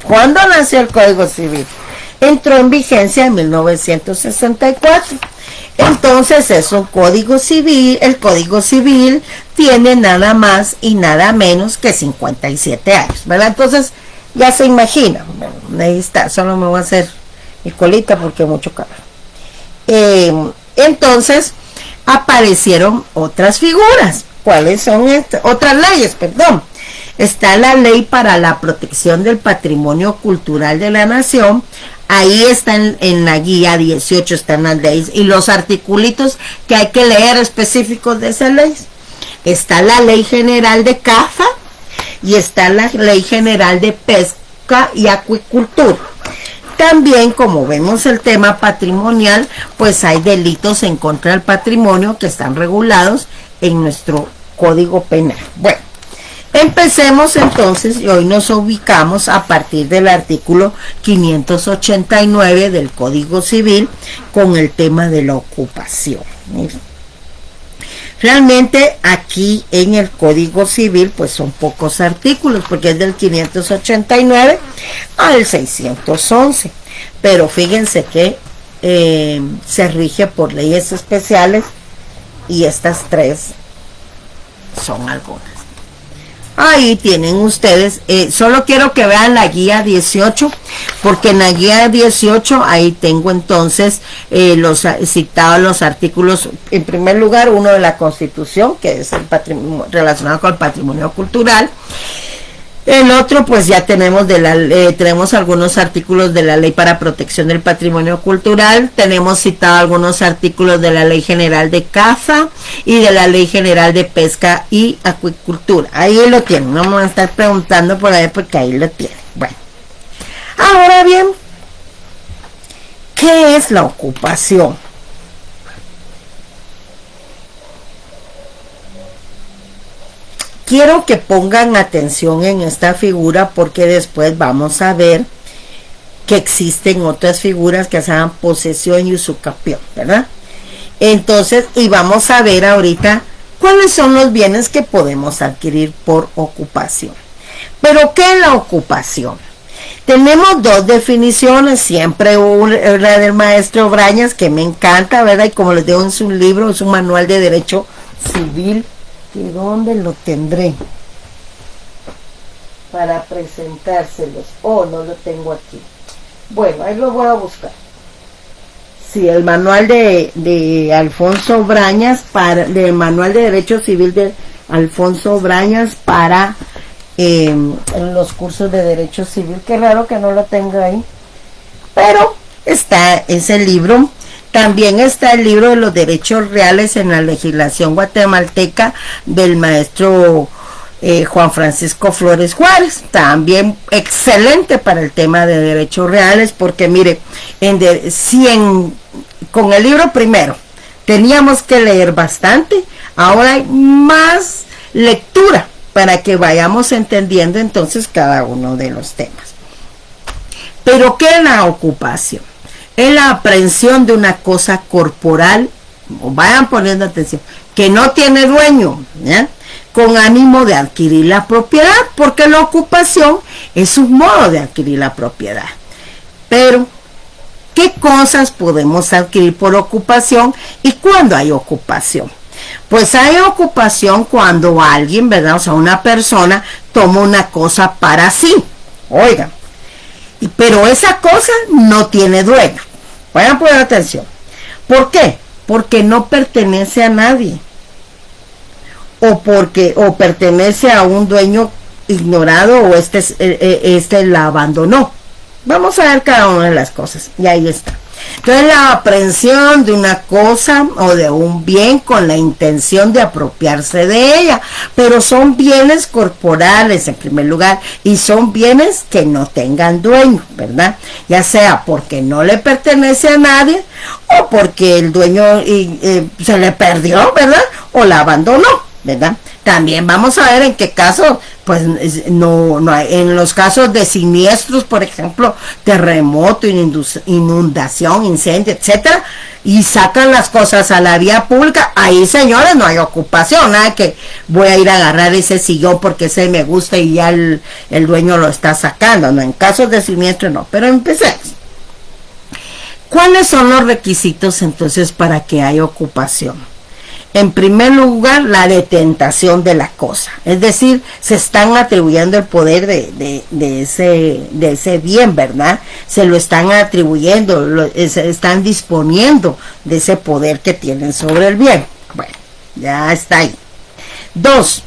[SPEAKER 1] ¿Cuándo nació el Código Civil? Entró en vigencia en 1964. Entonces es un Código Civil. El Código Civil tiene nada más y nada menos que 57 años, ¿verdad? Entonces ya se imagina. Bueno, ahí está, solo me voy a hacer mi colita porque mucho calor. Entonces aparecieron otras figuras. ¿Cuáles son estas? Otras leyes, perdón. Está la Ley para la Protección del Patrimonio Cultural de la Nación. Ahí está en la guía 18, están las leyes y los articulitos que hay que leer específicos de esas leyes. Está la Ley General de Caza y está la Ley General de Pesca y Acuicultura. También, como vemos el tema patrimonial, pues hay delitos en contra del patrimonio que están regulados en nuestro Código Penal. Bueno, empecemos entonces, y hoy nos ubicamos a partir del artículo 589 del Código Civil con el tema de la ocupación. Miren. Realmente aquí en el Código Civil pues son pocos artículos, porque es del 589 al 611, pero fíjense que se rige por leyes especiales y estas tres son algunas. Ahí tienen ustedes, solo quiero que vean la guía 18, porque en la guía 18 ahí tengo entonces los citados los artículos, en primer lugar uno de la Constitución, que es el patrimonio, relacionado con el patrimonio cultural. El otro, pues ya tenemos tenemos algunos artículos de la Ley para Protección del Patrimonio Cultural, tenemos citado algunos artículos de la Ley General de Caza y de la Ley General de Pesca y Acuicultura. Ahí lo tienen, no me van a estar preguntando por ahí porque ahí lo tienen. Bueno, ahora bien, ¿qué es la ocupación? Quiero que pongan atención en esta figura porque después vamos a ver que existen otras figuras que se llaman posesión y usucapión, ¿verdad? Entonces, y vamos a ver ahorita cuáles son los bienes que podemos adquirir por ocupación. Pero, ¿qué es la ocupación? Tenemos dos definiciones, siempre la del maestro Brañas, que me encanta, ¿verdad? Y como les digo en su libro, es un manual de derecho civil. ¿Y dónde lo tendré para presentárselos? Oh, no lo tengo aquí. Bueno, ahí lo voy a buscar. Sí, el manual de Alfonso Brañas, del manual de Derecho Civil de Alfonso Brañas para los cursos de Derecho Civil. Qué raro que no lo tenga ahí. Pero está ese libro. También está el libro de los derechos reales en la legislación guatemalteca del maestro Juan Francisco Flores Juárez. También excelente para el tema de derechos reales, porque mire, con el libro primero teníamos que leer bastante, ahora hay más lectura para que vayamos entendiendo entonces cada uno de los temas. Pero ¿qué es la ocupación? Es la aprehensión de una cosa corporal, vayan poniendo atención, que no tiene dueño, ¿ya? Con ánimo de adquirir la propiedad, porque la ocupación es un modo de adquirir la propiedad. Pero, ¿qué cosas podemos adquirir por ocupación y cuándo hay ocupación? Pues hay ocupación cuando alguien, ¿verdad? O sea, una persona toma una cosa para sí. Oigan. Pero esa cosa no tiene dueño. Vayan a poner atención. ¿Por qué? Porque no pertenece a nadie. O pertenece a un dueño ignorado o este la abandonó. Vamos a ver cada una de las cosas. Y ahí está. Entonces, la aprehensión de una cosa o de un bien con la intención de apropiarse de ella, pero son bienes corporales en primer lugar y son bienes que no tengan dueño, ¿verdad? Ya sea porque no le pertenece a nadie o porque el dueño se le perdió, ¿verdad? O la abandonó, ¿verdad? También vamos a ver en qué caso, pues no hay, en los casos de siniestros, por ejemplo, terremoto, inundación, incendio, etcétera, y sacan las cosas a la vía pública, ahí, señores, no hay ocupación, nada que voy a ir a agarrar ese sillón porque ese me gusta y ya el dueño lo está sacando, no, en casos de siniestro no, pero empecemos. ¿Cuáles son los requisitos entonces para que haya ocupación? En primer lugar, la detentación de la cosa, es decir, se están atribuyendo el poder de ese bien, ¿verdad? Se lo están atribuyendo, se están disponiendo de ese poder que tienen sobre el bien. Bueno, ya está ahí. 2,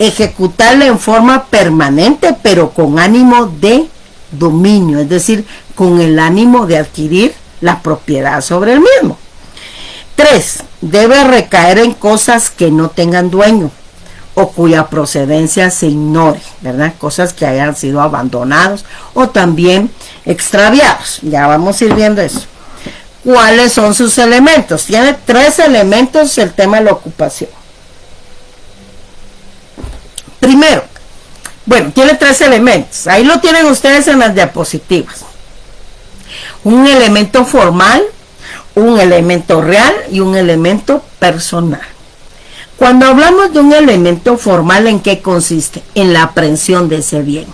[SPEAKER 1] ejecutarla en forma permanente, pero con ánimo de dominio, es decir, con el ánimo de adquirir la propiedad sobre el mismo. 3, debe recaer en cosas que no tengan dueño o cuya procedencia se ignore, ¿verdad? Cosas que hayan sido abandonados o también extraviados. Ya vamos a ir viendo eso. ¿Cuáles son sus elementos? Tiene 3 elementos el tema de la ocupación. Primero, bueno, tiene 3 elementos. Ahí lo tienen ustedes en las diapositivas. Un elemento formal, un elemento real y un elemento personal. Cuando hablamos de un elemento formal, ¿en qué consiste? En la aprehensión de ese bien,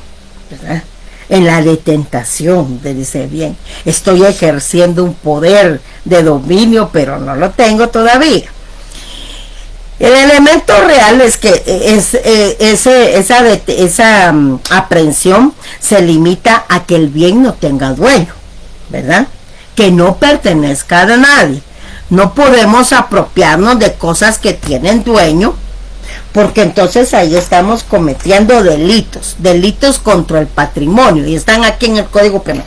[SPEAKER 1] ¿verdad? En la detentación de ese bien. Estoy ejerciendo un poder de dominio, pero no lo tengo todavía. El elemento real es que esa aprehensión se limita a que el bien no tenga dueño, ¿verdad? Que no pertenezca a nadie. No podemos apropiarnos de cosas que tienen dueño, porque entonces ahí estamos cometiendo delitos contra el patrimonio, y están aquí en el Código Penal.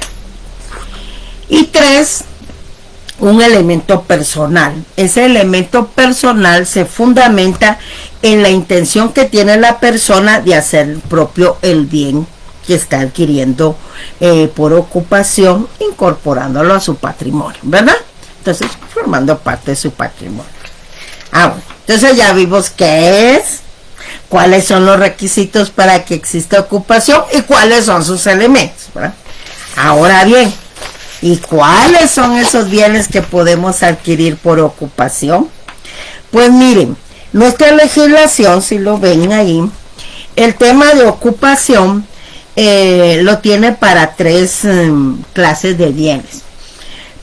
[SPEAKER 1] Y 3, un elemento personal. Ese elemento personal se fundamenta en la intención que tiene la persona de hacer propio el bien que está adquiriendo por ocupación, incorporándolo a su patrimonio, ¿verdad? Entonces, formando parte de su patrimonio. Bueno, entonces ya vimos qué es, cuáles son los requisitos para que exista ocupación y cuáles son sus elementos, ¿verdad? Ahora bien, ¿y cuáles son esos bienes que podemos adquirir por ocupación? Pues miren, nuestra legislación, si lo ven ahí, el tema de ocupación lo tiene para 3 clases de bienes.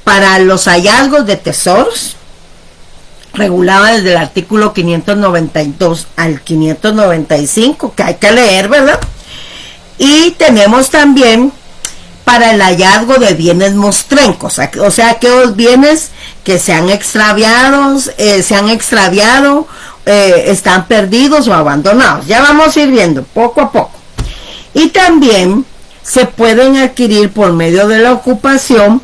[SPEAKER 1] Para los hallazgos de tesoros, regulada desde el artículo 592 al 595, que hay que leer, ¿verdad? Y tenemos también para el hallazgo de bienes mostrencos, o sea, aquellos bienes que se han extraviado, están perdidos o abandonados. Ya vamos a ir viendo poco a poco. Y también se pueden adquirir por medio de la ocupación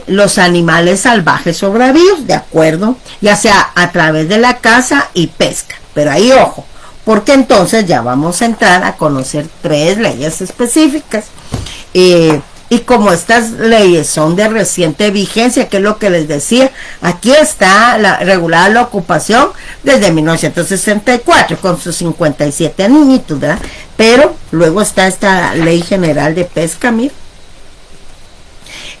[SPEAKER 1] los animales salvajes o bravíos, ¿de acuerdo? Ya sea a través de la caza y pesca. Pero ahí ojo, porque entonces ya vamos a entrar a conocer 3 leyes específicas. Y como estas leyes son de reciente vigencia, que es lo que les decía, aquí está regulada la ocupación desde 1964 con sus 57 niñitos, ¿verdad? Pero luego está esta ley general de pesca, mira,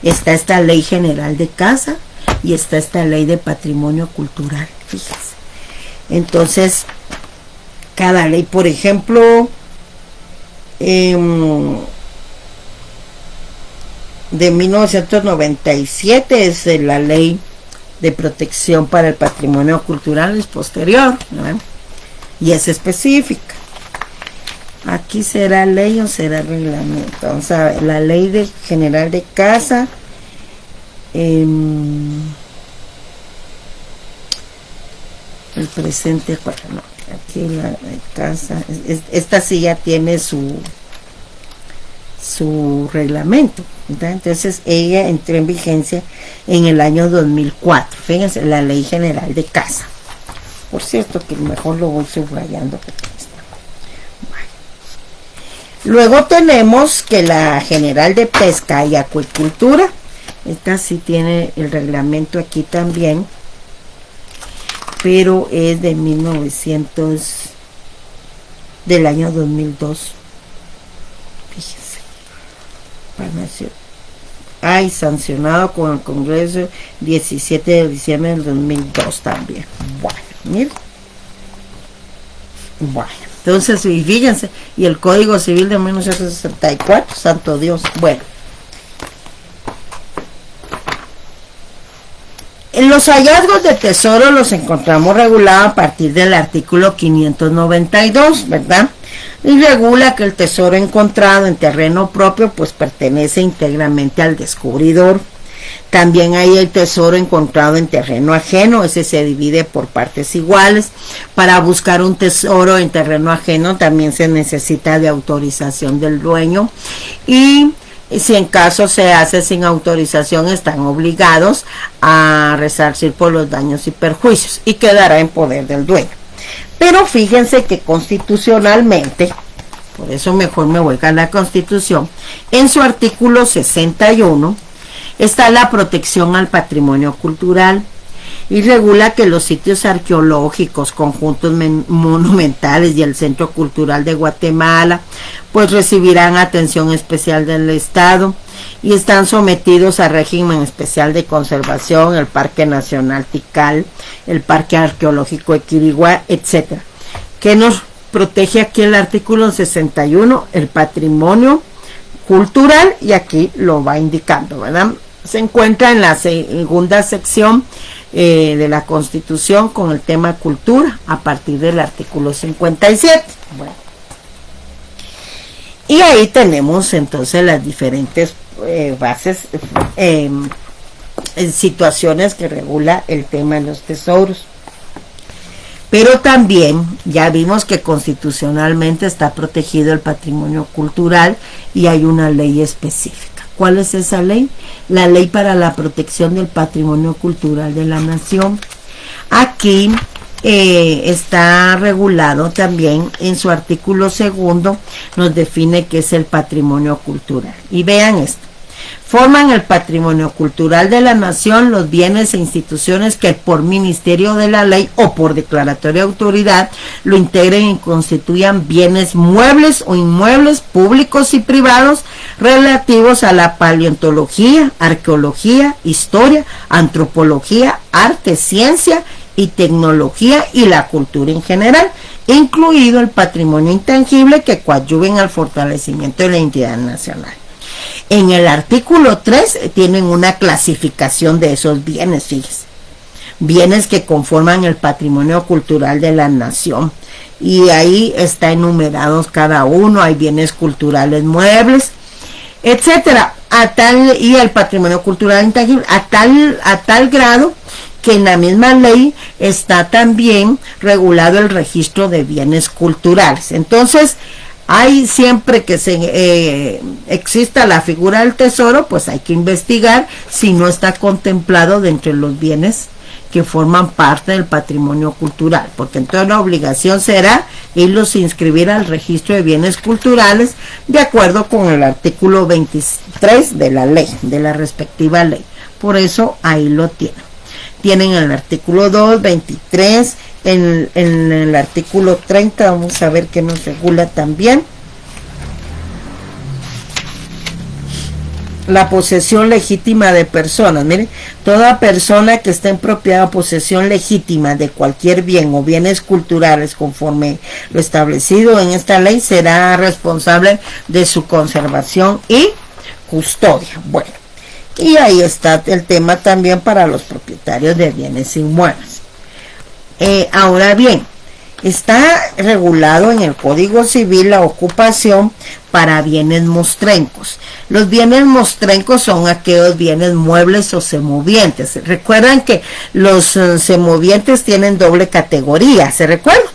[SPEAKER 1] está esta ley general de caza y está esta ley de patrimonio cultural, fíjense. Entonces, cada ley, por ejemplo, de 1997 es la ley de protección para el patrimonio cultural, es posterior, ¿no? Y es específica. Aquí será ley o será reglamento. Vamos a ver, la ley general de caza, el presente, no, aquí la casa, esta sí ya tiene su reglamento, ¿verdad? Entonces ella entró en vigencia en el año 2004. Fíjense, la ley general de caza. Por cierto, que mejor lo voy subrayando. Luego tenemos que la general de pesca y acuicultura, esta sí tiene el reglamento aquí también, pero es de 1900, del año 2002. Fíjense. Sancionado con el Congreso 17 de diciembre del 2002 también. Bueno, miren. Bueno, entonces, y fíjense, y el Código Civil de 1964, santo Dios. Bueno, en los hallazgos de tesoro los encontramos regulados a partir del artículo 592, ¿verdad? Y regula que el tesoro encontrado en terreno propio pues pertenece íntegramente al descubridor. También hay el tesoro encontrado en terreno ajeno, ese se divide por partes iguales. Para buscar un tesoro en terreno ajeno también se necesita de autorización del dueño, y si en caso se hace sin autorización están obligados a resarcir por los daños y perjuicios y quedará en poder del dueño. Pero fíjense que constitucionalmente, por eso mejor me voy a la Constitución, en su artículo 61 está la protección al patrimonio cultural y regula que los sitios arqueológicos, conjuntos monumentales y el Centro Cultural de Guatemala pues recibirán atención especial del Estado y están sometidos a régimen especial de conservación, el Parque Nacional Tikal, el Parque Arqueológico Equiriguá, etcétera. ¿Qué nos protege aquí el artículo 61? El patrimonio cultural, y aquí lo va indicando, ¿verdad? Se encuentra en la segunda sección de la Constitución con el tema cultura a partir del artículo 57. Bueno. Y ahí tenemos entonces las diferentes bases, situaciones que regula el tema de los tesoros. Pero también ya vimos que constitucionalmente está protegido el patrimonio cultural y hay una ley específica. ¿Cuál es esa ley? La Ley para la Protección del Patrimonio Cultural de la Nación. Aquí está regulado también en su artículo 2, nos define qué es el patrimonio cultural. Y vean esto. Forman el patrimonio cultural de la nación los bienes e instituciones que por ministerio de la ley o por declaratoria de autoridad lo integren y constituyan bienes muebles o inmuebles públicos y privados relativos a la paleontología, arqueología, historia, antropología, arte, ciencia y tecnología y la cultura en general, incluido el patrimonio intangible que coadyuven al fortalecimiento de la identidad nacional. En el artículo 3 tienen una clasificación de esos bienes, fíjense. Bienes que conforman el patrimonio cultural de la nación. Y ahí está enumerados cada uno, hay bienes culturales muebles, etcétera. Y el patrimonio cultural intangible, a tal grado que en la misma ley está también regulado el registro de bienes culturales. Entonces, hay siempre que exista la figura del tesoro, pues hay que investigar si no está contemplado dentro de los bienes que forman parte del patrimonio cultural, porque entonces la obligación será irlos a inscribir al registro de bienes culturales de acuerdo con el artículo 23 de la ley, de la respectiva ley. Por eso ahí lo tienen. Tienen el artículo 2, 23, en el artículo 30, vamos a ver qué nos regula también. La posesión legítima de personas. Miren, toda persona que esté en propiedad o posesión legítima de cualquier bien o bienes culturales conforme lo establecido en esta ley será responsable de su conservación y custodia. Bueno, y ahí está el tema también para los propietarios de bienes inmuebles. Ahora bien, está regulado en el Código Civil la ocupación para bienes mostrencos. Los bienes mostrencos son aquellos bienes muebles o semovientes. Recuerdan que los semovientes tienen doble categoría, ¿se recuerdan?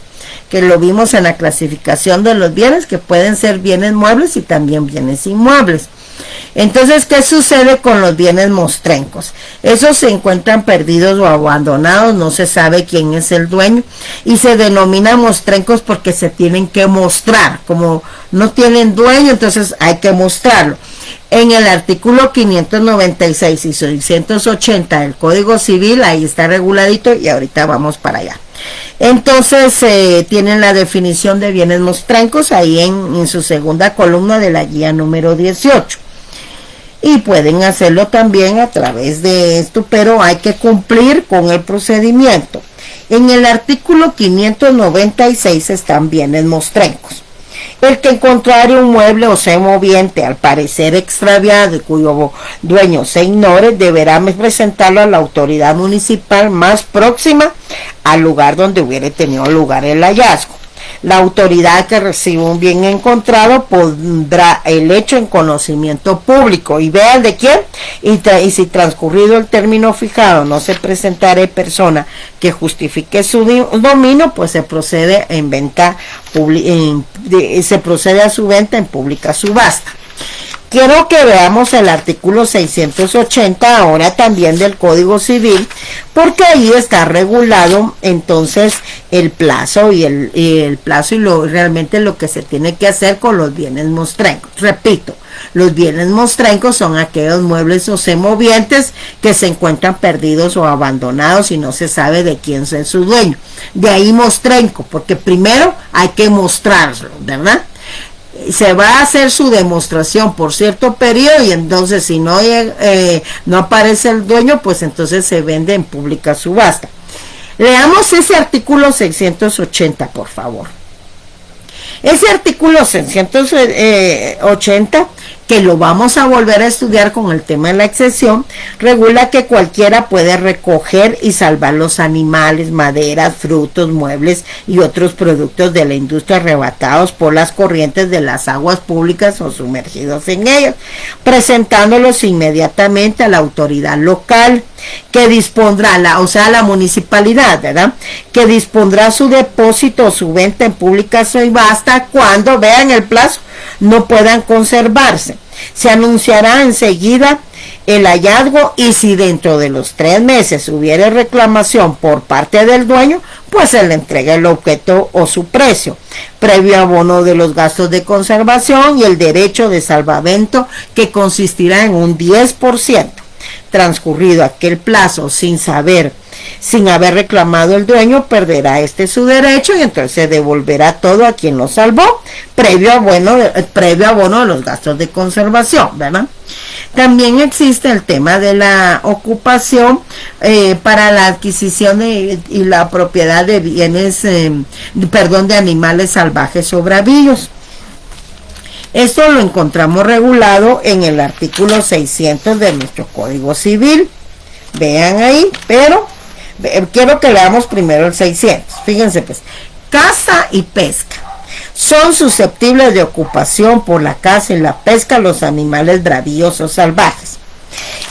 [SPEAKER 1] Que lo vimos en la clasificación de los bienes, que pueden ser bienes muebles y también bienes inmuebles. Entonces, ¿qué sucede con los bienes mostrencos? Esos se encuentran perdidos o abandonados, no se sabe quién es el dueño, y se denominan mostrencos porque se tienen que mostrar. Como no tienen dueño, entonces hay que mostrarlo. En el artículo 596 y 680 del Código Civil, ahí está reguladito y ahorita vamos para allá. Entonces, tienen la definición de bienes mostrencos ahí en su segunda columna de la guía número 18. Y pueden hacerlo también a través de esto, pero hay que cumplir con el procedimiento. En el artículo 596 están bienes mostrencos. El que encontrare un mueble o semoviente al parecer extraviado y cuyo dueño se ignore, deberá presentarlo a la autoridad municipal más próxima al lugar donde hubiere tenido lugar el hallazgo. La autoridad que recibe un bien encontrado pondrá el hecho en conocimiento público. Y vean de quién. Y si transcurrido el término fijado no se presentare persona que justifique su dominio, pues se procede en venta se procede a su venta en pública subasta. Quiero que veamos el artículo 680 ahora también del Código Civil, porque ahí está regulado entonces el plazo y el plazo y realmente lo que se tiene que hacer con los bienes mostrencos. Repito, los bienes mostrencos son aquellos muebles o semovientes que se encuentran perdidos o abandonados y no se sabe de quién es su dueño. De ahí mostrenco, porque primero hay que mostrarlo, ¿verdad? Se va a hacer su demostración por cierto periodo y entonces si no aparece el dueño, pues entonces se vende en pública subasta. Leamos ese artículo 680, por favor. Ese artículo 680 que lo vamos a volver a estudiar con el tema de la excepción, regula que cualquiera puede recoger y salvar los animales, maderas, frutos, muebles y otros productos de la industria arrebatados por las corrientes de las aguas públicas o sumergidos en ellas, presentándolos inmediatamente a la autoridad local, que dispondrá, la municipalidad, ¿verdad?, que dispondrá su depósito o su venta en pública subasta cuando vean el plazo no puedan conservarse. Se anunciará enseguida el hallazgo y si dentro de los 3 meses hubiere reclamación por parte del dueño, pues se le entrega el objeto o su precio, previo abono de los gastos de conservación y el derecho de salvamento, que consistirá en un 10%. Transcurrido aquel plazo sin haber reclamado el dueño, perderá su derecho y entonces se devolverá todo a quien lo salvó, previo abono de los gastos de conservación, ¿verdad? También existe el tema de la ocupación para la adquisición y la propiedad de bienes, de animales salvajes o bravíos. Esto lo encontramos regulado en el artículo 600 de nuestro Código Civil. Vean ahí, pero quiero que leamos primero el 600. Fíjense pues, caza y pesca. Son susceptibles de ocupación por la caza y la pesca los animales bravíos o salvajes.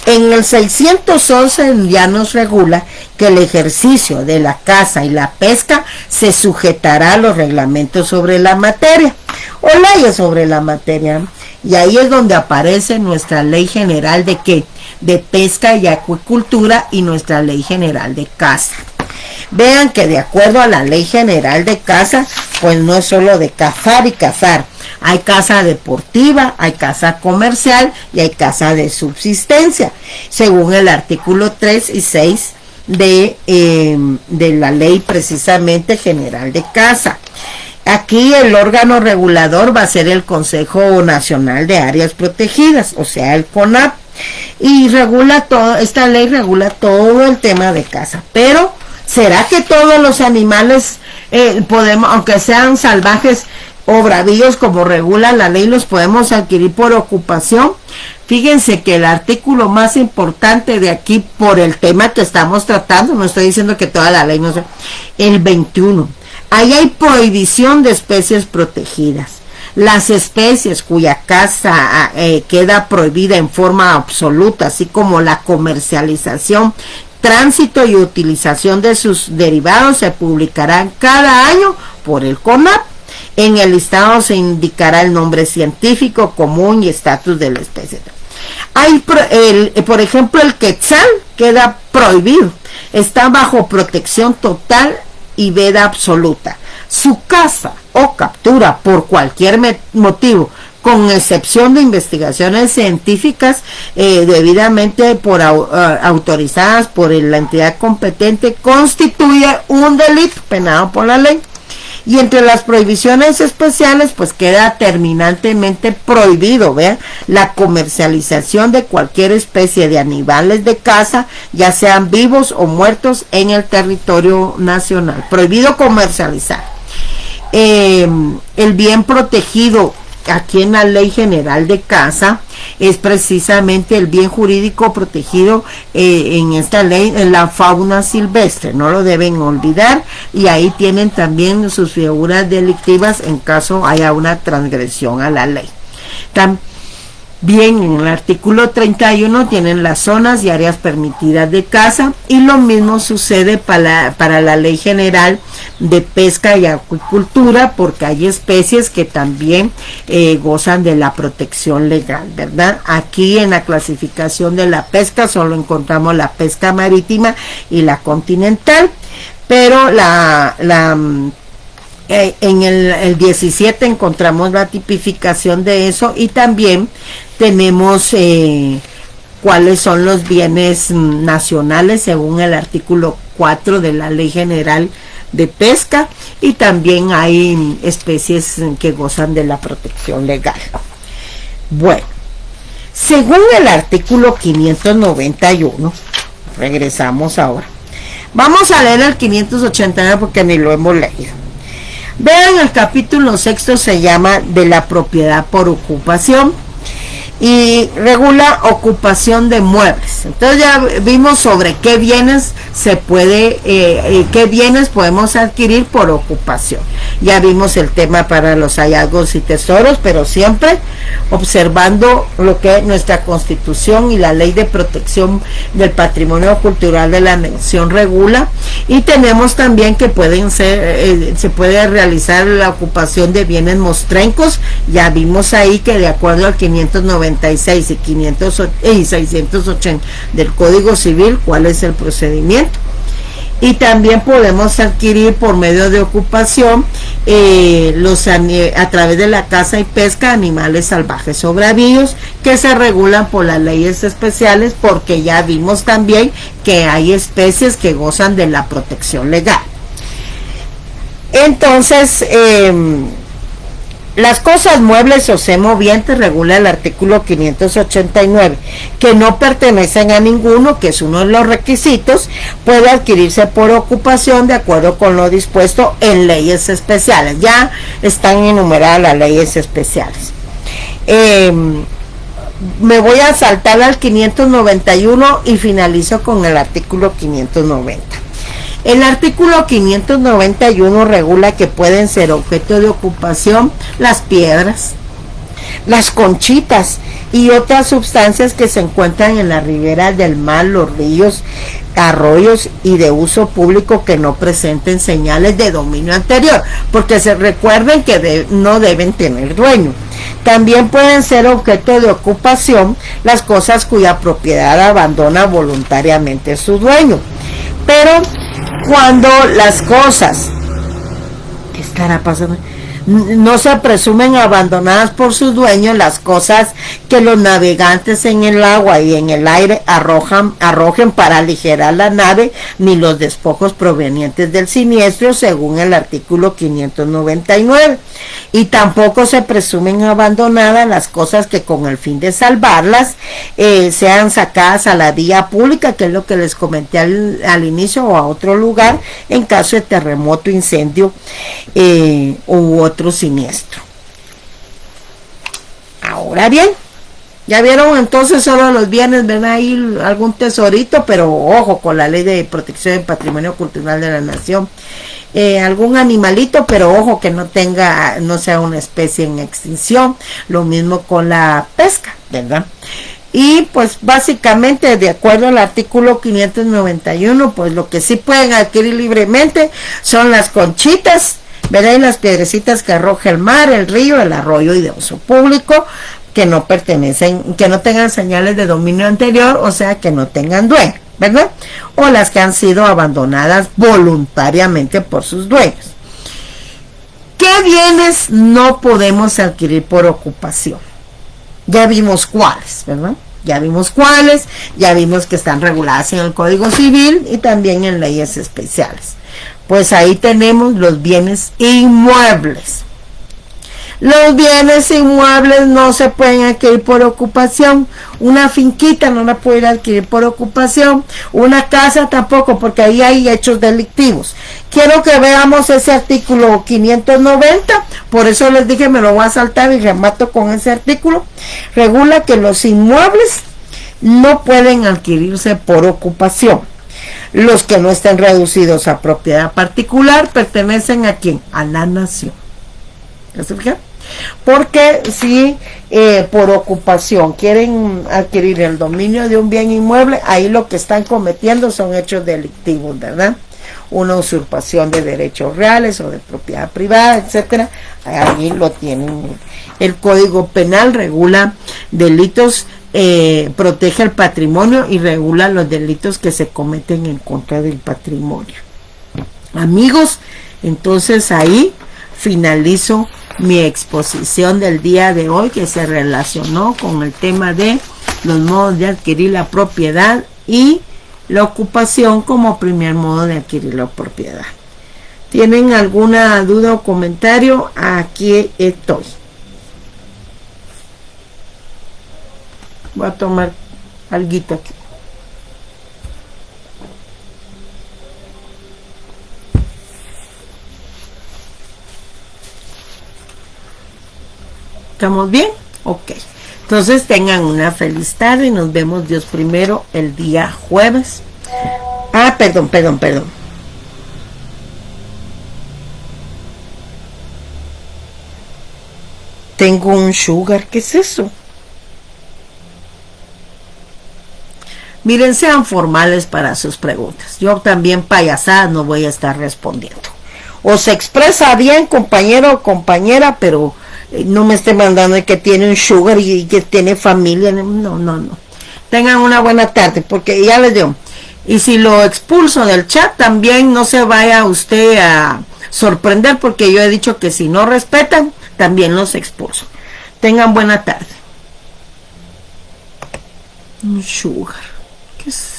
[SPEAKER 1] En el 611 ya nos regula que el ejercicio de la caza y la pesca se sujetará a los reglamentos sobre la materia o leyes sobre la materia. Y ahí es donde aparece nuestra ley general de pesca y acuicultura y nuestra ley general de caza. Vean que de acuerdo a la ley general de caza, pues no es solo de cazar y cazar. Hay caza deportiva, hay caza comercial y hay caza de subsistencia, según el artículo 3 y 6 de la ley precisamente general de caza. Aquí el órgano regulador va a ser el Consejo Nacional de Áreas Protegidas, o sea, el CONAP, y esta ley regula todo el tema de caza. Pero ¿será que todos los animales podemos, aunque sean salvajes o bravíos como regula la ley, los podemos adquirir por ocupación? Fíjense que el artículo más importante de aquí, por el tema que estamos tratando, no estoy diciendo que toda la ley no sea, el 21, ahí hay prohibición de especies protegidas. Las especies cuya caza queda prohibida en forma absoluta, así como la comercialización, tránsito y utilización de sus derivados, se publicarán cada año por el CONAP. En el listado se indicará el nombre científico común y estatus de la especie. Por ejemplo, el quetzal queda prohibido, está bajo protección total y veda absoluta. Su caza o captura por cualquier motivo, con excepción de investigaciones científicas debidamente autorizadas por la entidad competente, constituye un delito penado por la ley. Y entre las prohibiciones especiales, pues queda terminantemente prohibido, ¿vean?, la comercialización de cualquier especie de animales de caza, ya sean vivos o muertos, en el territorio nacional. Prohibido comercializar. El bien protegido aquí en la Ley General de Caza es precisamente el bien jurídico protegido en esta ley, en la fauna silvestre, no lo deben olvidar, y ahí tienen también sus figuras delictivas en caso haya una transgresión a la ley. Bien, en el artículo 31 tienen las zonas y áreas permitidas de caza, y lo mismo sucede para la Ley General de Pesca y Acuicultura, porque hay especies que también gozan de la protección legal, ¿verdad? Aquí en la clasificación de la pesca solo encontramos la pesca marítima y la continental, pero en el 17 encontramos la tipificación de eso, y también tenemos cuáles son los bienes nacionales según el artículo 4 de la Ley General de Pesca, y también hay especies que gozan de la protección legal. Bueno, según el artículo 591, regresamos ahora. Vamos a leer el 589 porque ni lo hemos leído. Vean, el capítulo 6 se llama de la propiedad por ocupación. y regula ocupación de muebles. Entonces ya vimos sobre qué bienes se puede, qué bienes podemos adquirir por ocupación. Ya vimos el tema para los hallazgos y tesoros, pero siempre observando lo que nuestra Constitución y la Ley de Protección del Patrimonio Cultural de la Nación regula. Y tenemos también que pueden ser, se puede realizar la ocupación de bienes mostrencos. Ya vimos ahí que de acuerdo al 596 y 680 del Código Civil, cuál es el procedimiento. Y también podemos adquirir por medio de ocupación a través de la caza y pesca animales salvajes o bravíos, que se regulan por las leyes especiales, porque ya vimos también que hay especies que gozan de la protección legal. Entonces, las cosas muebles o semovientes regula el artículo 589, que no pertenecen a ninguno, que es uno de los requisitos, puede adquirirse por ocupación de acuerdo con lo dispuesto en leyes especiales. Ya están enumeradas las leyes especiales. Me voy a saltar al 591 y finalizo con el artículo 590. El artículo 591 regula que pueden ser objeto de ocupación las piedras, las conchitas y otras sustancias que se encuentran en la ribera del mar, los ríos, arroyos y de uso público que no presenten señales de dominio anterior, porque se recuerden que no deben tener dueño. También pueden ser objeto de ocupación las cosas cuya propiedad abandona voluntariamente su dueño. Pero cuando las cosas, ¿qué estará pasando?, no se presumen abandonadas por sus dueños, las cosas que los navegantes en el agua y en el aire arrojen para aligerar la nave, ni los despojos provenientes del siniestro, según el artículo 599. Y tampoco se presumen abandonadas las cosas que con el fin de salvarlas sean sacadas a la vía pública, que es lo que les comenté al inicio, o a otro lugar en caso de terremoto, incendio u otro siniestro. Ahora bien, ya vieron entonces solo los bienes, ¿verdad? Ahí algún tesorito, pero ojo con la Ley de Protección del Patrimonio Cultural de la Nación. Algún animalito, pero ojo que no sea una especie en extinción. Lo mismo con la pesca, ¿verdad? Y pues básicamente de acuerdo al artículo 591, pues lo que sí pueden adquirir libremente son las conchitas, ¿verdad? Y las piedrecitas que arroja el mar, el río, el arroyo y de uso público, que no pertenecen, que no tengan señales de dominio anterior, o sea que no tengan dueño, ¿verdad? O las que han sido abandonadas voluntariamente por sus dueños. ¿Qué bienes no podemos adquirir por ocupación? Ya vimos cuáles, ¿verdad? Ya vimos cuáles, ya vimos que están reguladas en el Código Civil y también en leyes especiales. Pues ahí tenemos los bienes inmuebles. Los bienes inmuebles no se pueden adquirir por ocupación. Una finquita no la puede adquirir por ocupación. Una casa tampoco, porque ahí hay hechos delictivos. Quiero que veamos ese artículo 590. Por eso les dije, me lo voy a saltar y remato con ese artículo. Regula que los inmuebles no pueden adquirirse por ocupación. Los que no estén reducidos a propiedad particular pertenecen a ¿quién? A la nación. ¿Se fijan? Porque si por ocupación quieren adquirir el dominio de un bien inmueble, ahí lo que están cometiendo son hechos delictivos, ¿verdad? Una usurpación de derechos reales o de propiedad privada, etcétera. Ahí lo tienen. El Código Penal regula delitos, protege el patrimonio y regula los delitos que se cometen en contra del patrimonio. Amigos, entonces ahí finalizo mi exposición del día de hoy, que se relacionó con el tema de los modos de adquirir la propiedad y la ocupación como primer modo de adquirir la propiedad. ¿Tienen alguna duda o comentario? Aquí estoy. Voy a tomar alguito aquí. ¿Estamos bien? Ok. Entonces tengan una feliz tarde y nos vemos Dios primero el día jueves. Perdón. Tengo un sugar, ¿qué es eso? Miren, sean formales para sus preguntas. Yo también payasadas no voy a estar respondiendo. O se expresa bien, compañero o compañera, pero no me esté mandando que tiene un sugar y que tiene familia. No. Tengan una buena tarde, porque ya les digo. Y si lo expulso del chat, también no se vaya usted a sorprender, porque yo he dicho que si no respetan, también los expulso. Tengan buena tarde. Un sugar. ¿Qué es?